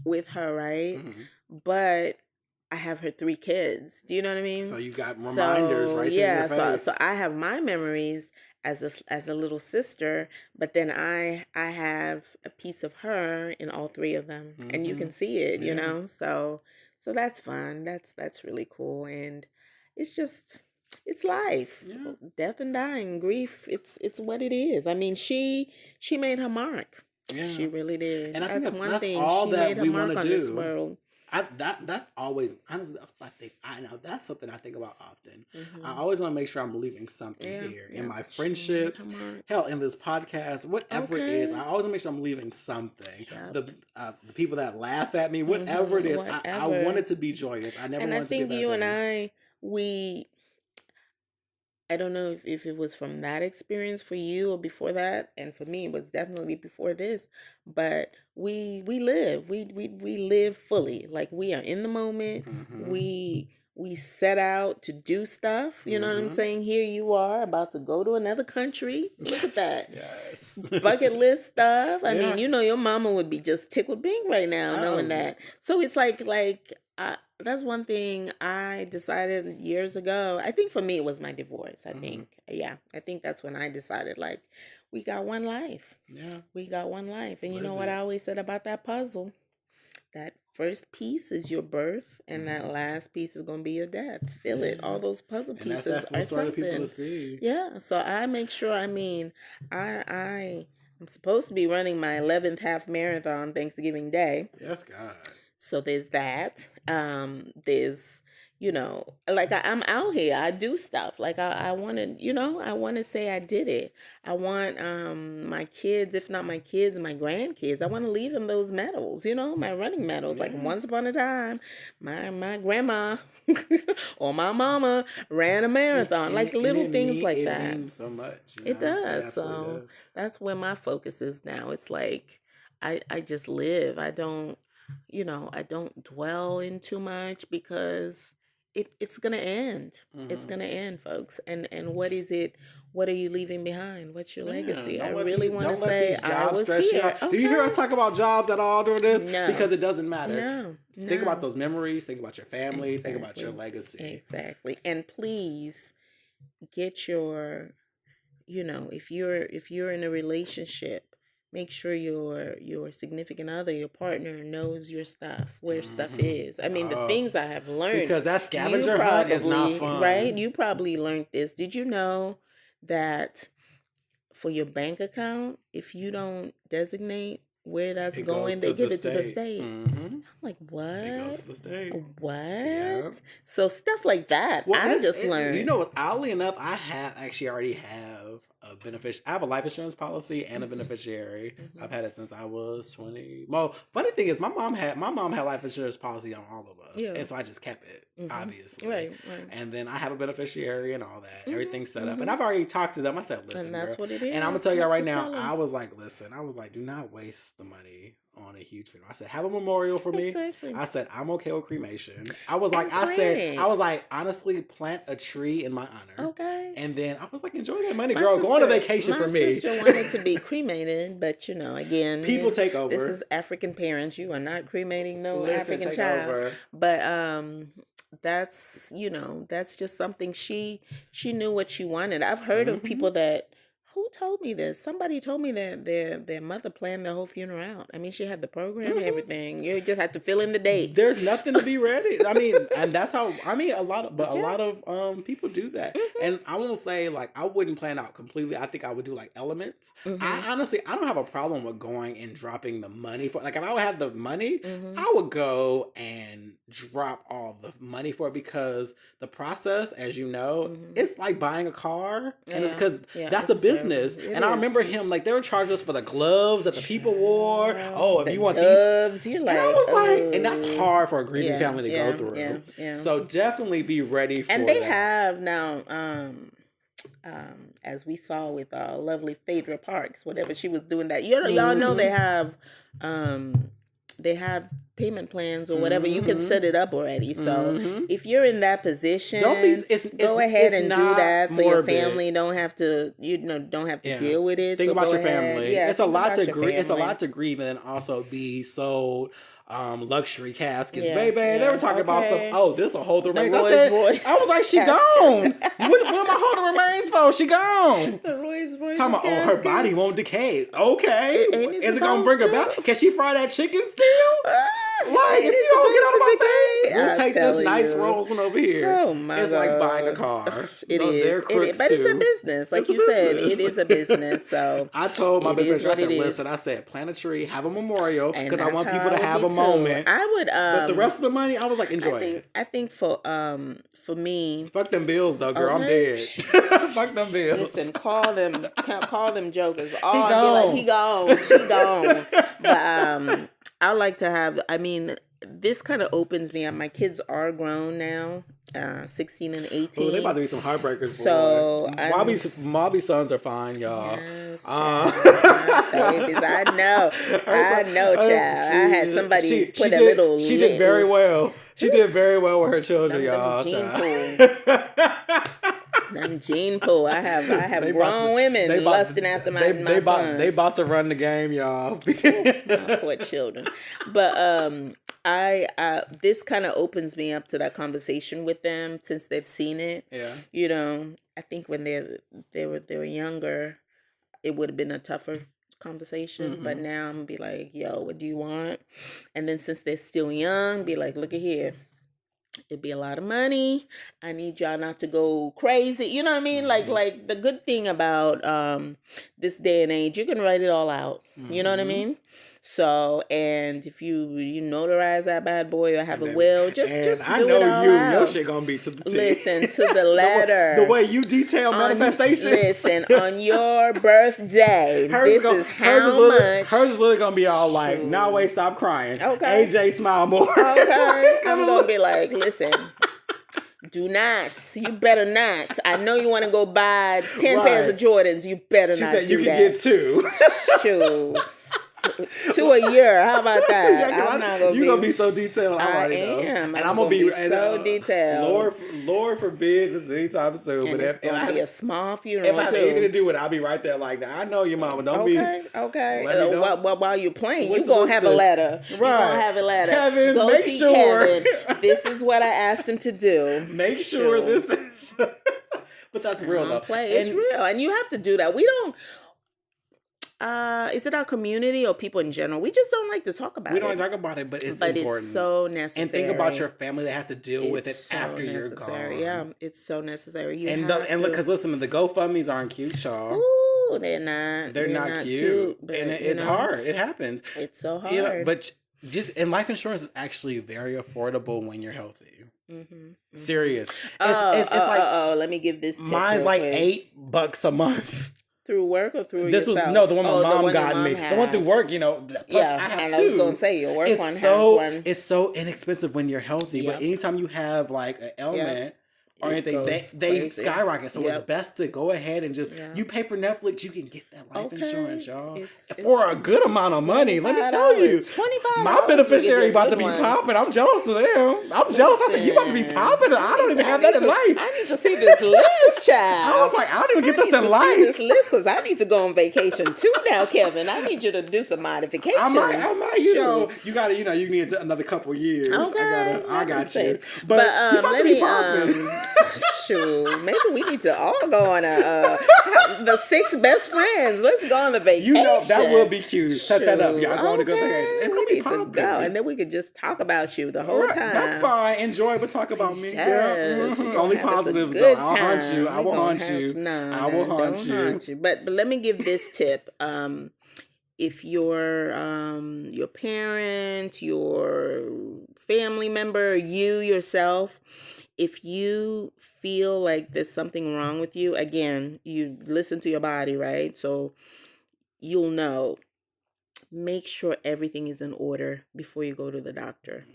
with her, right? Mhm. But I have her 3 kids. Do you know what I mean? So you got reminders right there yeah, in your face. so I have my memories as a little sister, but then I have a piece of her in all 3 of them, and you can see it, you know. So that's fun. That's really cool, and it's just. It's life. Yeah. Death and dying, grief, it's what it is. I mean, she made her mark. Yeah. She really did. And I think that's one that's thing. all She that made her we mark wanna on this do. world. That's always, honestly, that's what I think. I know that's something I think about often. Mhm. I always want to make sure I'm leaving something here in my friendships, She made her mark. hell, in this podcast, whatever it is. Okay. I always want to make sure I'm leaving something. Yep. The people that laugh at me, whatever it is, I Whatever. want it to be joyous. I never And want I it to be a think bad you thing. and I don't know if it was from that experience for you or before that, and for me it was definitely before this. But we live, we live fully. Like, we are in the moment. Mhm. We set out to do stuff. You know what I'm saying? Here you are about to go to another country. Look at that. Yes. Bucket list stuff. I Yeah. mean, you know, your mama would be just tickled pink right now knowing that. So it's like that's one thing I decided years ago. I think for me it was my divorce. I think that's when I decided, like, we got one life. Yeah. We got one life. And you know Live what it. I always said about that puzzle? That first piece is your birth, and that last piece is going to be your death. Feel it. All those puzzle And that's pieces that full are story people something. to see. Yeah, so I make sure. I mean, I'm supposed to be running my 11th half marathon Thanksgiving Day. Yes, God. So there's that. There's, you know, like I'm out here. I do stuff. Like I want to, you know, I want to say I did it. I want my kids, if not my kids, my grandkids, I want to leave them those medals, you know, my running medals. Like, once upon a time, my grandma or my mama ran a marathon. Like, little things like that. It means so much. It does. Absolutely So does. that's where my focus is now. It's like I just live. I don't dwell in too much, because it's gonna end. It's gonna end, folks. And what is it? What are you leaving behind? What's your legacy? I really want to say I was here. Do you hear us talk about jobs at all during this? No. Because it doesn't matter. No. Think about those memories. Think about your family. Think about your legacy. Exactly. And please get your, if you're in a relationship, make sure your significant other, your partner, knows your stuff, where stuff is. I mean, the things I have learned. Because that scavenger hunt is not fun. Right? You probably learned this. Did you know that for your bank account, if you don't designate where that's going, they give it to the state? I'm like, what? It goes to the state. What? Yep. So stuff like that, Well, I just learned. You know what? Oddly enough, I already have a beneficiary. I have a life insurance policy and a beneficiary. I've had it since I was 20. Well, funny thing is, my mom had life insurance policy on all of us, and so I just kept it, obviously. Right. And then I have a beneficiary and all that. Everything's set up, and I've already talked to them. I said, "Listen, And that's girl," what it is. and I'm gonna tell you right That's now. the I was like, "Listen," do not waste the money on a huge funeral. I said, have a memorial for me. Exactly. I said, I'm okay with cremation. Planting. Honestly, plant a tree in my honor. Okay. And then I was like, enjoy that money, My girl. Go on a sister- vacation for me. My sister wanted to be cremated, but again, People take over. This is African parents. You are not cremating no Listen, African take child. over. But that's that's just something she knew what she wanted. I've heard of people that. Who told me this? Somebody told me that their mother planned the whole funeral out. I mean, she had the program, everything. You just had to fill in the date. There's nothing to be ready. I mean, and that's how. I mean, a lot of people do that. And I won't say like I wouldn't plan out completely. I think I would do like elements. I honestly don't have a problem with going and dropping the money for. Like if I would have the money, I would go and drop all the money for it, because the process, as you know, it's like buying a car, and because that's a business. business. It And I is. remember him, like, they were charging us for the gloves that the people wore. Oh, if The you want gloves, these. you're like, And I was like, and that's hard for a grieving yeah, family to yeah, go through. yeah, yeah. So definitely be ready for and they that. have now, as we saw with lovely Phaedra Parks, whatever she was doing that. Y'all know they have payment plans or whatever. You can set it up already. So if you're in that position, go ahead and do that, so your family don't have to deal with it. Think so about go your ahead. family. Yeah, It's a think lot about to your grieve. It's a family. lot to grieve and also be sold luxury caskets, Yeah, baby. They yeah, were talking about some. okay. Oh, this will hold the remains. Rolls I Royce was like, she casket. gone. What am I holding remains for? She gone. The Rolls Royce Talking about, oh, her body caskets. won't decay. Okay, Ain't it is it gonna bring her supposed back? Can she fry that chicken still? Like, if It you is don't get out of my supposed to face, decay. we'll I'm take this telling nice you. rolls one over here. Oh my It's like buying a car. It Those- is. they're crooks But it's a too. business, like It's a you said. business. It is a business. So I told my it business is manager, I what said, it is. listen, I said, plant a tree, have a memorial, And because I that's want how people I to would have be a too. moment. I would. But the rest of the money, I was like, enjoy it. I think for me, Fuck them bills, though, girl. I'm Okay. dead. Fuck them bills. listen, call them jokers. gone. He gone, she gone. But I like to have. I mean, this kind of opens me up. My kids are grown now, 16 and 18. Ooh, they about to be some heartbreakers. So, boy. I'm- Mwabi sons are fine, y'all. Yes, Uh, babies, I know, child. I had somebody put she a did, little. She did very well. She did very well with her children, Them y'all. gene child. Them gene pool. I have They about grown to- women they about- lusting after my sons. They about to run the game, y'all. My poor children. But I this kind of opens me up to that conversation with them since they've seen it. Yeah. You know, I think when they were younger, it would have been a tougher conversation. But now I'm gonna be like, yo, what do you want? And then since they're still young, be like, look at here. It'd be a lot of money. I need y'all not to go crazy. You know what I mean? Like the good thing about this day and age, you can write it all out. You know what I mean? So, and if you notarize that bad boy or have a will, just do I it know all you. out. Your shit gonna be to the T. Listen to the letter. The way you detail manifestation. Listen, on your birthday, this is how much. Hers is literally gonna be all like, "Now wait, stop crying." Okay. AJ, smile more. Okay, It's I'm gonna be like, listen. Do not. You better not. I know you want to go buy 10 Right. pairs of Jordans. You better She not said do you that. can get two. Shoot. 2 a year. How about that? Yeah, I'm not gonna you gonna be so detailed. I already know. am. And I'm gonna be so detailed. Lord forbid this is anytime soon. And But it's if gonna I be a small funeral if I have anything to too. do with it, I'll be right there. Like, I know your mama. Don't be. Okay. Let me know. While you're playing, What's you're gonna the- have a letter. You're Right. gonna have a letter. Kevin, Go make see sure. Kevin. This is what I asked him to do. Make sure this is. But that's real though. Don't play. It's real, and you have to do that. We don't. Is it our community or people in general? We just don't like to talk about We it. don't talk about it, but it's but important. it's so necessary. And think about your family that has to deal with it It's so after necessary. you're gone. Yeah, it's so necessary. You And have and look, to- because listen, the GoFundMe's aren't cute, y'all. Ooh, they're not. They're not cute, but, and you it's know, hard. It happens. It's so hard. You know, but just and life insurance is actually very affordable when you're healthy. Serious. It's like let me give this tip mine's real like quick. $8 a month. Through work or through This yourself? was no the one my Oh, mom your got me. had. The one through work, you know. Plus Yeah, I have and two. I was gonna say your work It's one so has one. it's so inexpensive when you're healthy, Yep. but anytime you have like an ailment. Or It anything, goes they crazy. skyrocket. So Yep. it's best to go ahead and just Yeah. you pay for Netflix, you can get that life Okay. insurance, y'all, It's for a good amount of money. Let me tell you, $25. my beneficiary You get about a to good be one. popping. I'm jealous of them. I'm jealous. I said, you about to be Listen, popping? I don't even have that in life. I need to see this list, child. I was like, I don't even get this in See life. this list because I need to go on vacation too now, Kevin. I need you to do some modifications. I might, you know, you gotta, you need another couple years. Okay, I got you. say. But she about to be popping. Shoot, maybe we need to all go on the 6 best friends. Let's go on the vacation. You know, that will be cute. Set that up. Shoot, Y'all going to go vacation. It's gonna we be need to popping. go, and then we could just talk about you the whole Right, time. that's fine. Enjoy, but talk about me. Yes, Girl. we Mhm. gonna Only have us a positives, good though. I'll haunt time. you. I We will gonna haunt have- you. No, I will don't haunt you. But let me give this tip. if your parent, your family member, you yourself, if you feel like there's something wrong with you, again, you listen to your body, right? So you'll know. Make sure everything is in order before you go to the doctor.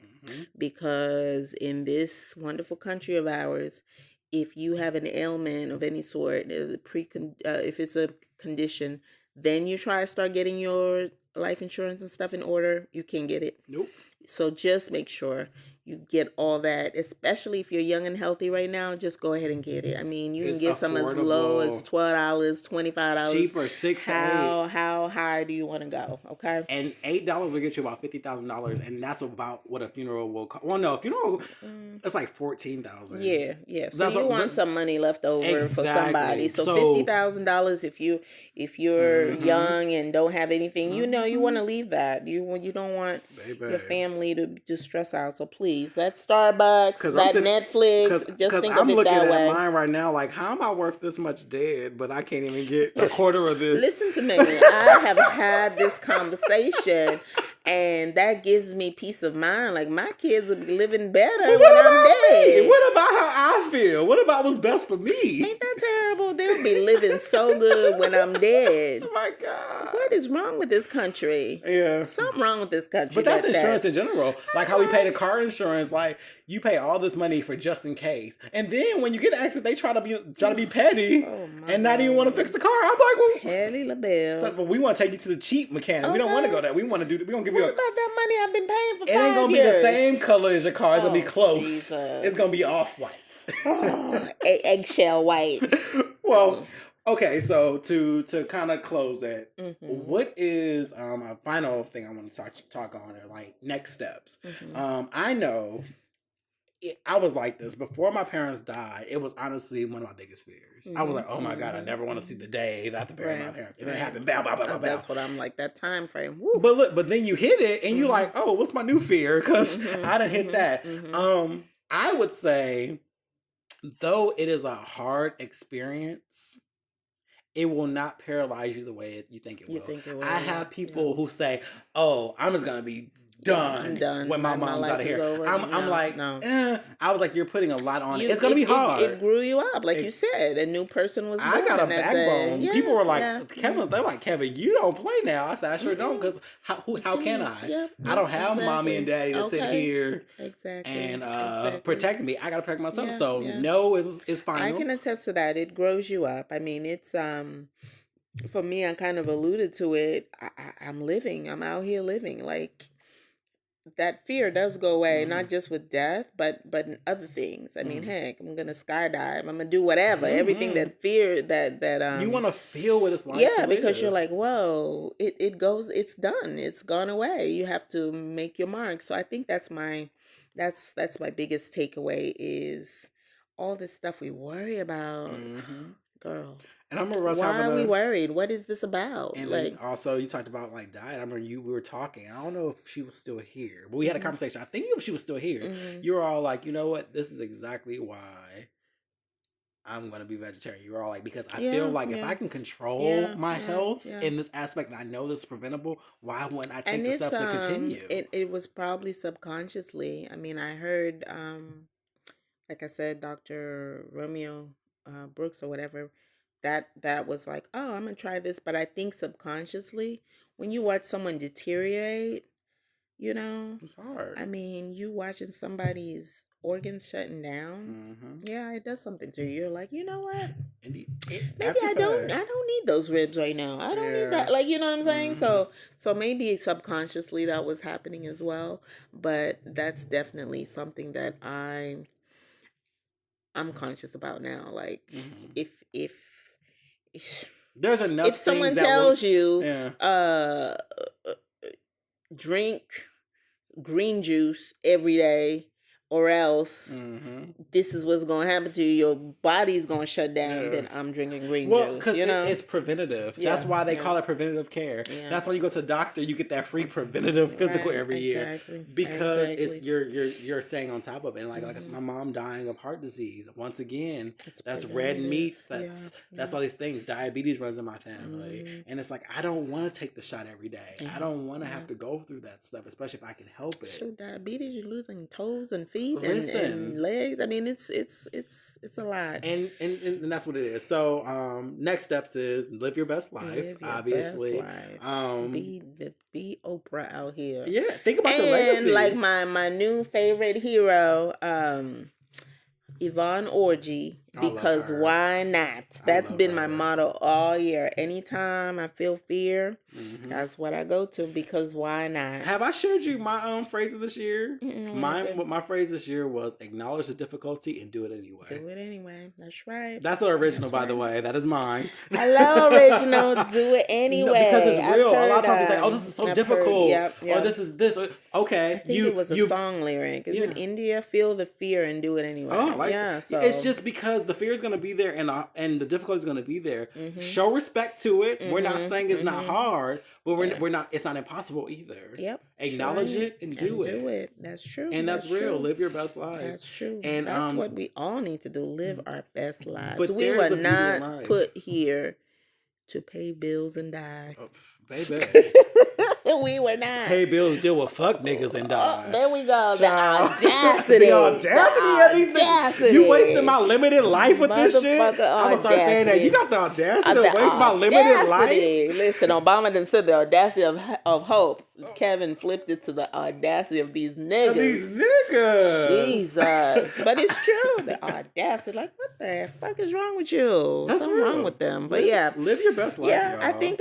Because in this wonderful country of ours, if you have an ailment of any sort, if it's a condition, then you try to start getting your life insurance and stuff in order, you can't get it. Nope. So just make sure you get all that, especially if you're young and healthy right now. Just go ahead and get it. I mean, you can get some as low as $12, $25, cheaper, $6 to $8. How high do you want to go? Okay, and $8 will get you about $50,000, and that's about what a funeral will cost. Well, no, a funeral it's like $14,000. Yeah. So you want some money left over for somebody. So $50,000 if you're young and don't have anything, you want to leave that. You don't want your family to stress out. So please. That Starbucks, that Netflix, just think of it that way. I'm looking at mine right now like, how am I worth this much dead, but I can't even get a quarter of this? Listen to me. I have had this conversation, and that gives me peace of mind. Like, my kids will be living better when I'm dead. What about how I feel? What about what's best for me? Ain't that terrible? They'll be living so good when I'm dead. Oh, my God. What is wrong with this country? Yeah. Something wrong with this country. But that's insurance in general. Like how we pay the car insurance. Like, you pay all this money for just in case, and then when you get an accident, they try to be petty and not even want to fix the car. I'm like, well, petty LaBelle. So, well, we want to take you to the cheap mechanic. Okay. We don't want to go there. We want to do. We gonna give you. What about that money I've been paying for 5 years? It ain't gonna be the same color as your car. It's gonna be close. Jesus. It's gonna be off whites. Eggshell white. Well. Okay, so to kind of close it, what is a final thing I want to talk on, or like next steps? I know I was like this before my parents died. It was honestly one of my biggest fears. I was like, oh my God, I never want to see the day that I have to bury my parents. And it happened. Bow, bow, bow, bow, bow. That's what I'm like, that time frame. Woo. But look, but then you hit it and you're like, oh, what's my new fear? Because I didn't hit that. I would say, though it is a hard experience, it will not paralyze you the way you think it will. I have people who say, oh, I'm just going to be done when my mom's out of here. I'm like, no. I was like, you're putting a lot on it. It's going to be hard. It grew you up, like you said. A new person was born. I got a backbone. Yeah, people were like, Kevin, they're like, Kevin, you don't play now. I said, I sure don't, because how can I? I don't have mommy and daddy to sit here and protect me. I got to protect myself. So no is final. I can attest to that. It grows you up. I mean, it's for me, I kind of alluded to it. I'm living. I'm out here living. Like, that fear does go away, not just with death, but in other things. I mean, heck, I'm gonna skydive. I'm gonna do whatever. Everything that fear that you want to feel what it's like. Yeah, because you're like, whoa, it goes. It's done. It's gone away. You have to make your mark. So I think that's my biggest takeaway is all this stuff we worry about, girl. And I remember why are we worried? What is this about? And like, also, you talked about like diet. I remember we were talking. I don't know if she was still here, but we had a conversation. I think if she was still here, you were all like, you know what? This is exactly why I'm going to be vegetarian. You were all like, because I feel like if I can control my health in this aspect, and I know this is preventable, why wouldn't I take the steps to continue? It was probably subconsciously. I mean, I heard, like I said, Dr. Romeo Brooks or whatever. That was like, oh, I'm going to try this. But I think subconsciously, when you watch someone deteriorate, it's hard. I mean, you watching somebody's organs shutting down. Yeah, it does something to you. You're like, you know what? Indeed. Maybe I don't need those ribs right now. I don't need that. Like, you know what I'm saying? So maybe subconsciously that was happening as well. But that's definitely something that I'm conscious about now. Like, if there's enough. If someone tells you, drink green juice every day, or else Mm-hmm. this is what's going to happen to you. Your body's going to shut down. Then I'm drinking green Well, juice. because You know, it's preventative. Yeah, That's why they yeah. call it preventative care. Yeah. That's why you go to the doctor, you get that free preventative physical Right, every year exactly, because exactly. it's you're staying on top of it. And like my mom dying of heart disease once again. That's red meat. That's all these things. Diabetes runs in my family, and it's like I don't want to take the shot every day. I don't want to have to go through that stuff, especially if I can help it. So diabetes, you're losing toes and feet Listen. and legs. I mean, it's a lot. And that's what it is. So next steps is live your best life. Live your obviously, best life. Be Oprah out here. Yeah, think about your And legacy. like my new favorite hero, Yvonne Orji, because why not? That's been my motto all year. Anytime I feel fear, that's what I go to, because why not? Have I shared you my phrase of this year? What My phrase this year was acknowledge the difficulty and do it anyway. Do it anyway. That's right. That's the original, by the way. That is mine. Hello, original. Do it anyway. No, because it's real. A lot of times you it's like, oh, this is so difficult. Or this is this. Okay. I think it was a song lyric. Is it India? Feel the fear and do it anyway. Oh, like so it's just because the fear is going to be there and the difficulty is going to be there. Show respect to it. We're not saying it's not hard, but we're not. It's not impossible either. Yep. Acknowledge it and do it. Do it. That's true. And that's real. True. Live your best life. That's true. And that's what we all need to do. Live our best lives. But we were not put here to pay bills and die. Oh, baby. We were not. Pay bills, deal with fuck niggas and die. There we go. The audacity. The audacity of these niggas. You wasting my limited life with this shit? I'm gonna start saying that. You got the audacity to waste my limited life? Listen, Obama didn't say the audacity of hope. Kevin flipped it to the audacity of these niggas. Jesus. But it's true. The audacity. Like, what the fuck is wrong with you? That's something wrong with them. But live your best life. Yeah, y'all. I think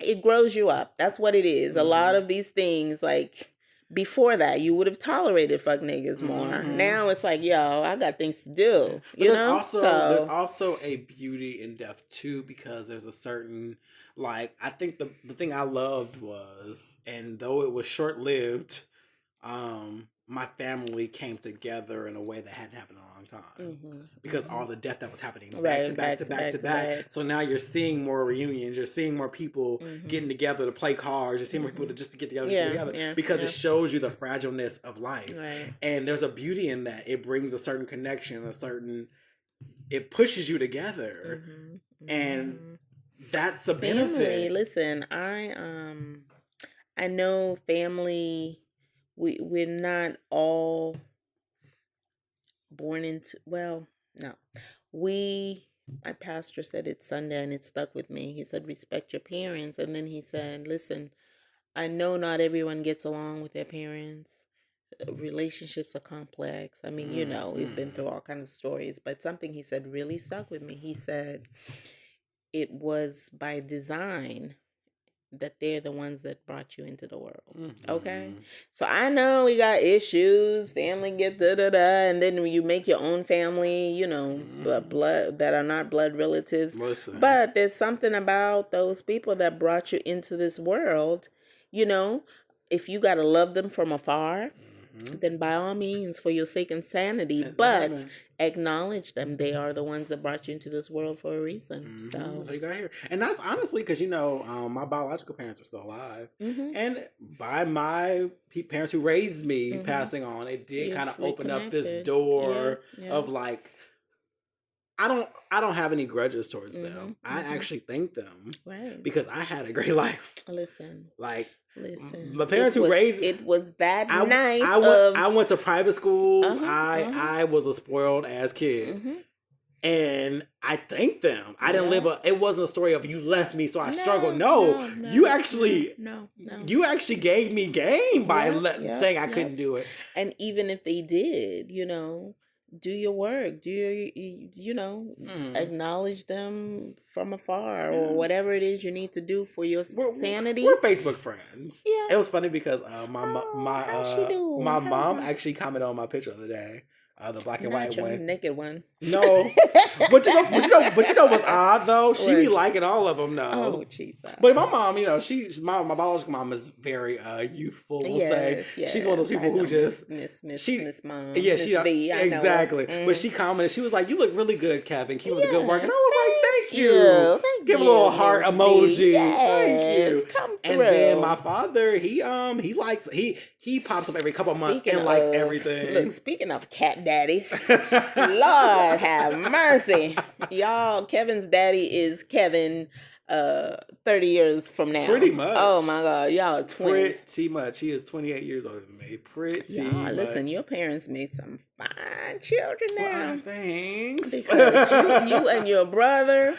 it grows you up. That's what it is. A lot of these things, like, before that, you would have tolerated fuck niggas more. Now it's like, yo, I got things to do. But there's also a beauty in death too, because there's a certain, like, I think the thing I loved was, and though it was short lived, my family came together in a way that hadn't happened in a long time because all the death that was happening back to back. So now you're seeing more reunions. You're seeing more people getting together to play cards. You're seeing more people to get together because it shows you the fragileness of life. Right. And there's a beauty in that. It brings a certain connection, it pushes you together. And that's a benefit. Listen, I know family. We're not all born into, well, no. My pastor said it Sunday and it stuck with me. He said, respect your parents. And then he said, listen, I know not everyone gets along with their parents. Relationships are complex. I mean, we've been through all kinds of stories, but something he said really stuck with me. He said, it was by design that they're the ones that brought you into the world. Okay? So I know we got issues, family get and then you make your own family, blood that are not blood relatives. Listen. But there's something about those people that brought you into this world, if you got to love them from afar, then by all means, for your sake and sanity, but acknowledge them. They are the ones that brought you into this world for a reason. So you got here, and that's honestly because my biological parents are still alive, and by my parents who raised me passing on, it did kind of open up this door of like. I don't have any grudges towards them. I actually thank them because I had a great life. Listen, my parents who raised it was that night. I went to private schools. I was a spoiled ass kid, and I thank them. I didn't live it wasn't a story of you left me so I struggled. No, you actually you actually gave me game by saying I couldn't do it. And even if they did, do your work. Acknowledge them from afar or whatever it is you need to do for your sanity. We're Facebook friends. Yeah. It was funny because my mom actually commented on my picture the other day. The black and Not white your one. naked one. No, but you know what's odd though? She be liking all of them now. Oh, Jesus. But my mom, my biological mom is very youthful. We'll say she's one of those people who just Miss Mom. Yeah, Miss V, I know exactly. her. But she commented, she was like, "You look really good, Kevin. Keep up the good work." And I was like, "Thank you. Thank Give you, a little heart Miss emoji. V. Yes, Thank you." come And through. then my father, he likes he pops up every couple months and likes everything. Look, speaking of cat daddies, Lord have mercy, y'all. Kevin's daddy is Kevin. 30 years from now. Pretty much. Oh my God, y'all are twins. Pretty much. He is 28 years older than me. Pretty much. Listen, your parents made some fine children now. Well, thanks. Because you and your brother,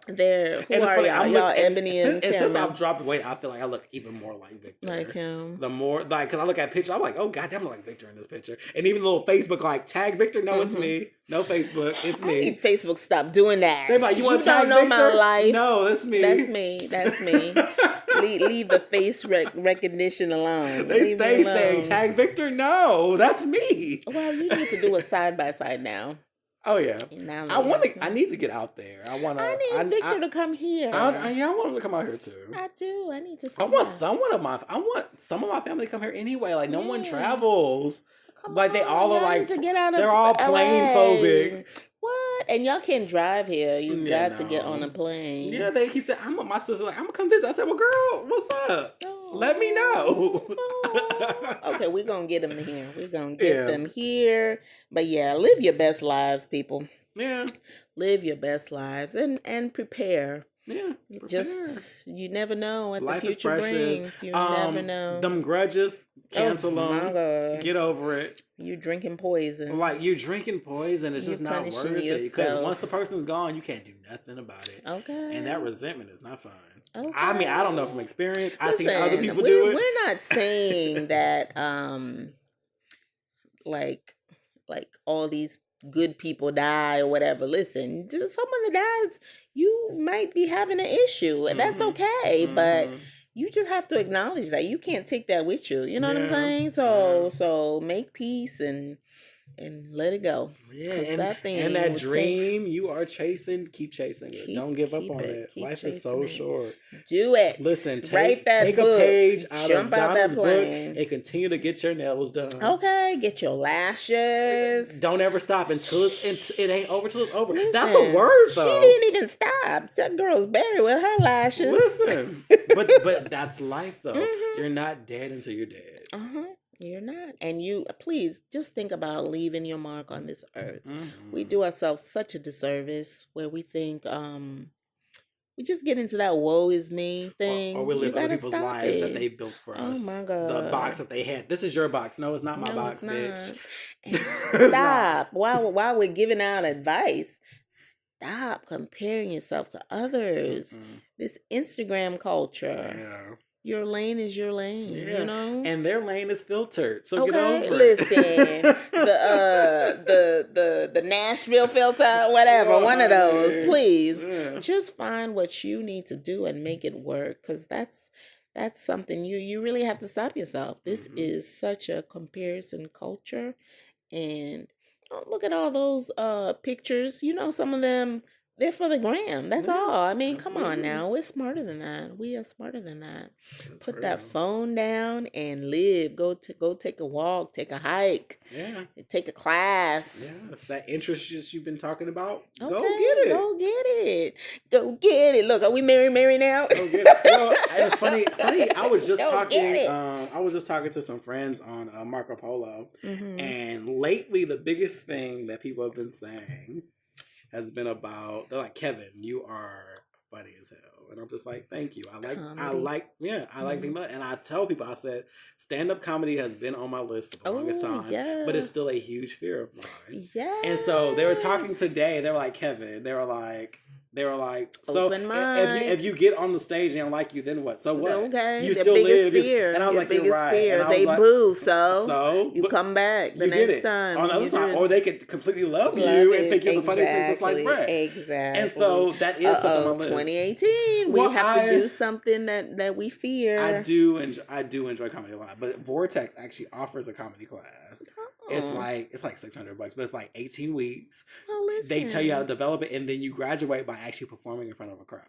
they're who are y'all? Y'all Ebony and since Cameron. I've dropped weight, I feel like I look even more like Victor. Like him. The more because I look at pictures, I'm like, oh God, damn, I like Victor in this picture. And even little Facebook like tag Victor. No, it's me. No Facebook, it's me. I need Facebook stop doing that. They're like, you want to tag don't know Victor? my life. No, that's me. That's me. That's me. leave the face recognition alone. They stay saying tag Victor. No, that's me. Well, you need to do a side by side now. Oh yeah. Now I need to get out there. I need Victor to come here. I want him to come out here too. I do. I need to see I want some of my family to come here anyway. Like no one travels. They all are like to get out of they're all LA. plane phobic. What? And y'all can't drive here. You got to get on a plane. Yeah, they keep saying my sister's like, I'm gonna come visit. I said, well, girl, what's up? Let me know. Okay, we're gonna get them here. We're gonna get them here. But yeah, live your best lives, people. Yeah. Live your best lives and prepare. Yeah. Just you never know what Life the future is precious. brings. You never know. Them grudges, cancel them. My God. Get over it. You drinking poison. Like you drinking poison is just not worth it. Because once the person's gone, you can't do nothing about it. Okay. And that resentment is not fun. Okay. I mean, I don't know from experience. I've seen other people do it. We're not saying that like all these good people die or whatever. Listen, just someone that dies, you might be having an issue, and that's okay. But you just have to acknowledge that you can't take that with you. You know what I'm saying? So make peace and let it go. Yeah, and that dream you are chasing, keep chasing it. Don't give up on it. Life is so short. Do it. Listen, take a page out of Jump out Donna's that plane. book and continue to get your nails done. Okay, get your lashes. Don't ever stop until it ain't over till it's over. Listen, that's a word though. She didn't even stop. That girl's buried with her lashes. Listen, but that's life though. You're not dead until you're dead. You're not. And you, please, just think about leaving your mark on this earth. We do ourselves such a disservice where we think, we just get into that woe is me thing. Or we live other people's lives that they built for us. Oh my God. The box that they had. This is your box. No, it's not my box, bitch. And stop. While we're giving out advice, stop comparing yourself to others. This Instagram culture. Yeah. Your lane is your lane, you know? And their lane is filtered. So get over it. Listen, the Nashville filter, whatever, one of those, please. Yeah. Just find what you need to do and make it work, because that's something you really have to stop yourself. This is such a comparison culture, and look at all those pictures. You know, some of them, they're for the gram. That's all. I mean, come on now. We're smarter than that. We are smarter than that. Put that phone down and live. Go take a walk. Take a hike. Yeah. Take a class. Yeah. It's that interest you've been talking about. Okay, go get it. Go get it. Go get it. Look, are we married now? Go get it. Well, it's funny. I was just talking. I was just talking to some friends on Marco Polo, and lately the biggest thing that people have been saying has been about, they're like, Kevin, you are funny as hell. And I'm just like, thank you. I like being funny. And I tell people, I said, stand-up comedy has been on my list for the longest time, but it's still a huge fear of mine. Yeah. And so they were talking today, they were like, Kevin, they were like, so if you get on the stage and they don't like you, then what? So what? Okay. You still live. Fear. And I was like, you're right. Fear. They boo, so you come back the next time. On the other side. Or they could completely love you and think you're the funniest thing since sliced bread. Exactly. And so that is something on my list. 2018. We have to do something that we fear. I do enjoy comedy a lot. But Vortex actually offers a comedy class. It's like $600, but it's like 18 weeks. Well, listen. They tell you how to develop it, and then you graduate by actually performing in front of a crowd.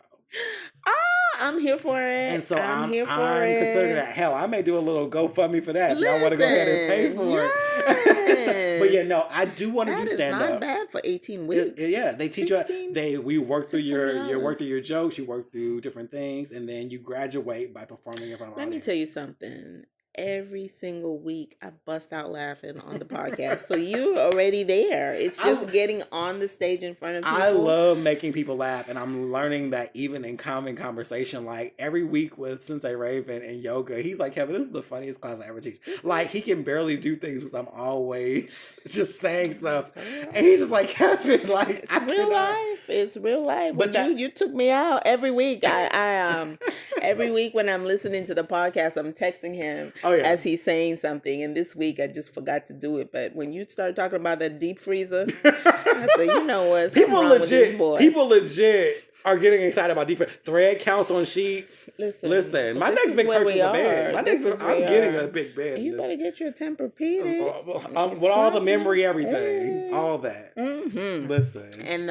I'm here for it. And so I'm here for I'm it. considering that. Hell, I may do a little GoFundMe for that if y'all want to go ahead and pay for it. But yeah, no, I do want to do stand up. That is not bad for 18 weeks. Yeah, they teach you. We work through $600. work through your jokes. You work through different things, and then you graduate by performing in front of. Let me tell you something. Every single week, I bust out laughing on the podcast. So you're already there. It's just getting on the stage in front of people. I love making people laugh, and I'm learning that even in common conversation, like every week with Sensei Raven and yoga, he's like, Kevin, this is the funniest class I ever teach. Like, he can barely do things because I'm always just saying stuff. And he's just like, Kevin, like, it's real life. It's real life. But you took me out every week. I every week when I'm listening to the podcast, I'm texting him. As he's saying something, and this week I just forgot to do it. But when you started talking about that deep freezer, I said, you know what? People legit are getting excited about deep freezer. Thread counts on sheets. Listen. My next big purchase is a bed. I'm getting a big bed. You better get your Tempur-Pedic with all the memory, everything, all that. Mm-hmm. Listen, and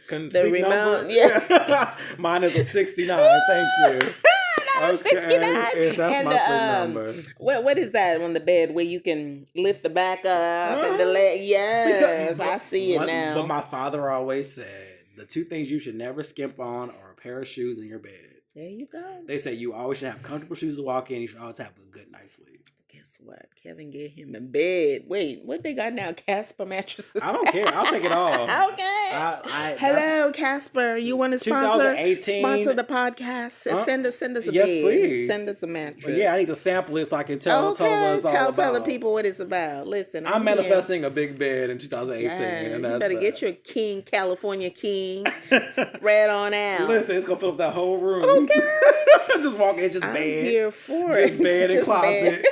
the remote. Yeah, mine is a 69. Thank you. Okay, 69. That's my sleep number. What is that on the bed where you can lift the back up and the leg? Yes, I see it now. But my father always said the two things you should never skimp on are a pair of shoes in your bed. There you go. They say you always should have comfortable shoes to walk in. You should always have a good night's sleep. Guess what? Kevin gave him a bed. Wait, what they got now? Casper mattresses. I don't care. I'll take it all. Okay. Hello, Casper. You want to sponsor the podcast? Send us a yes, bed. Please. Send us a mattress. But yeah, I need to sample it so I can tell the people what it's about. Listen, I'm manifesting a big bed in 2018. Yes, you better get your California king spread on out. Listen, it's gonna fill up that whole room. Okay. Just walk in, just I'm bed. Here for it. Just bed and closet.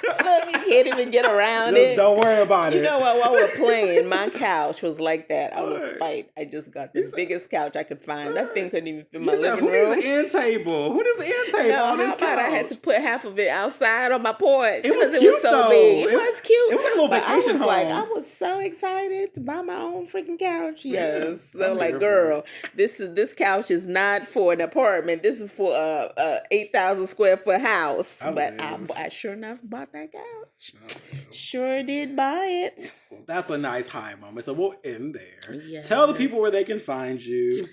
Look, you can't even get around it. Don't worry about it. You know what? While we're playing, my couch was like that. I was fight. I just got the biggest couch I could find. That thing couldn't even fit my living room. Who needs an end table? Who needs an end table? No, on this how about couch? I had to put half of it outside on my porch because it was so big. It was cute. It was a little vacation home. I was so excited to buy my own freaking couch. Yes, so like, girl, this couch is not for an apartment. This is for a 8,000 square foot house. But I sure enough bought that couch. Sure did buy it. Well, that's a nice high moment. So we'll end there. Yes. Tell the people where they can find you.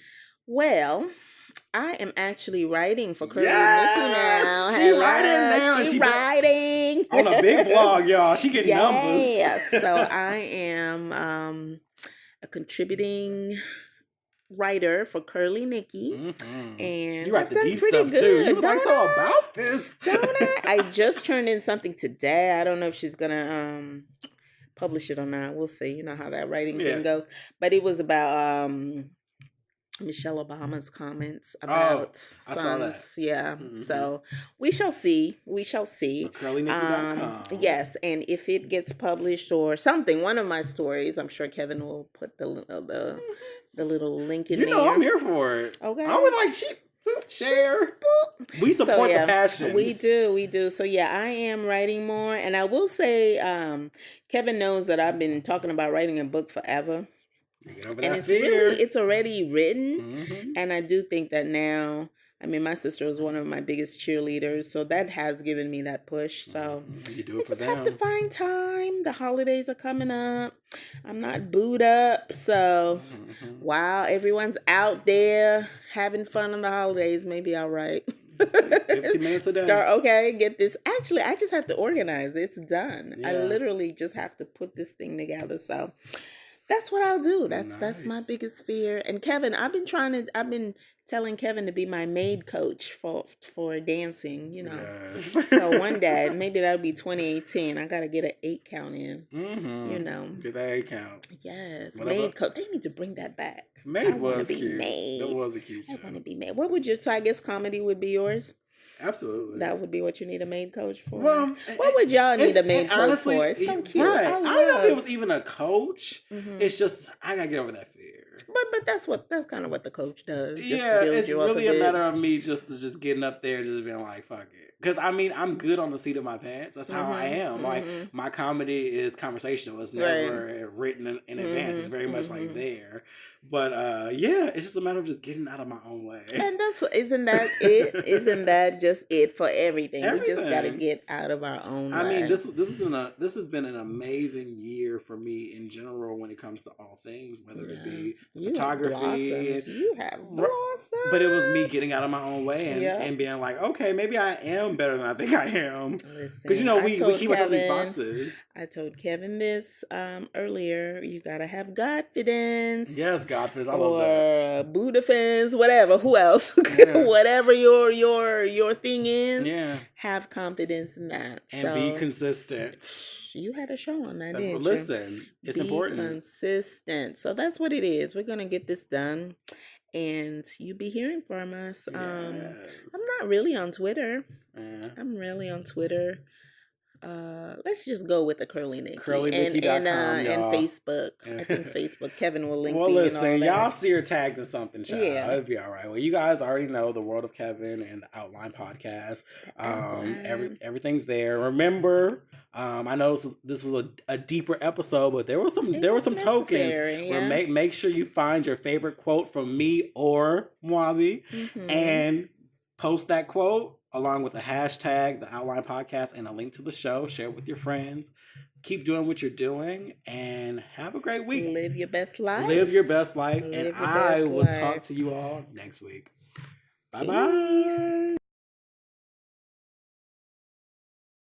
Well, I am actually writing for Curly Nikki now. She's writing now. She's writing. On a big blog, y'all. She getting numbers. Yes. So I am a contributing writer for Curly Nikki. Mm-hmm. And you write the deep stuff good. Too. You was like, so about this. Don't I? I just turned in something today. I don't know if she's gonna publish it or not. We'll see. You know how that writing thing goes. But it was about Michelle Obama's comments about sons. Yeah. Mm-hmm. So we shall see. CurlyNikki.com. Yes, and if it gets published or something, one of my stories, I'm sure Kevin will put the little link in there. You know, I'm here for it. Okay. I would like share. We support the passion. We do. So yeah, I am writing more, and I will say, Kevin knows that I've been talking about writing a book forever. And it's already written, and I do think that now. I mean, my sister was one of my biggest cheerleaders, so that has given me that push. So you do it for them. Have to find time. The holidays are coming up. I'm not booed up, so while everyone's out there having fun on the holidays, maybe I'll write. 15 minutes a day. Get this. Actually, I just have to organize. It's done. Yeah. I literally just have to put this thing together. So that's what I'll do. That's my biggest fear. And Kevin, I've been telling Kevin to be my maid coach for dancing, you know. Yes. So one day, maybe that'll be 2018. I gotta get an 8 count in. You know. Get that 8 count. Yes. Maid coach. They need to bring that back. Maid was cute. That was a cute show. I want to be maid. What would so I guess comedy would be yours? Absolutely. That would be what you need a maid coach for. Well, what would y'all need a maid coach for? It's so cute. Right. I don't know if it was even a coach. It's just I gotta get over that fear. But that's kind of what the coach does. Just Yeah, build it's you up really a bit. matter of me just getting up there and just being like, fuck it. Because I mean, I'm good on the seat of my pants. That's how I am. Like, my comedy is conversational. It's never written in advance. It's very much like there. But yeah, it's just a matter of just getting out of my own way. And isn't that it? Isn't that just it for everything? We just got to Everything. get out of our own way. I mean, this has been an amazing year for me in general when it comes to all things, whether it be photography. You have blossomed. But it was me getting out of my own way and being like, okay, maybe I am better than I think I am. Because you know we keep ourselves in these boxes. I told Kevin this earlier. You gotta have Godfidence. Yes, Godfidence. I love that. Or Buddhafence, whatever. Who else? Yeah. Whatever your thing is. Yeah. Have confidence in that. And be consistent. You had a show on that, didn't you? Listen, it's important. Be consistent. So that's what it is. We're gonna get this done. And you be hearing from us. Yes. I'm not really on Twitter. Yeah. I'm really on Twitter. Let's just go with the Curly Nikki. CurlyNikki.com, and Facebook. I think Facebook. Kevin will link me. Well, listen, and all y'all that. see her tagged in something, child. Yeah. It'll be all right. Well, you guys already know the World of Kevin and the Outline podcast. Everything's there. Remember, I know this was a deeper episode, but there were some tokens. Yeah. Where make sure you find your favorite quote from me or Mwabi and post that quote along with the hashtag, the Outline Podcast, and a link to the show. Share it with your friends. Keep doing what you're doing and have a great week. Live your best life. Live your best life. Live And your I best will life. talk to you all next week. Bye-bye.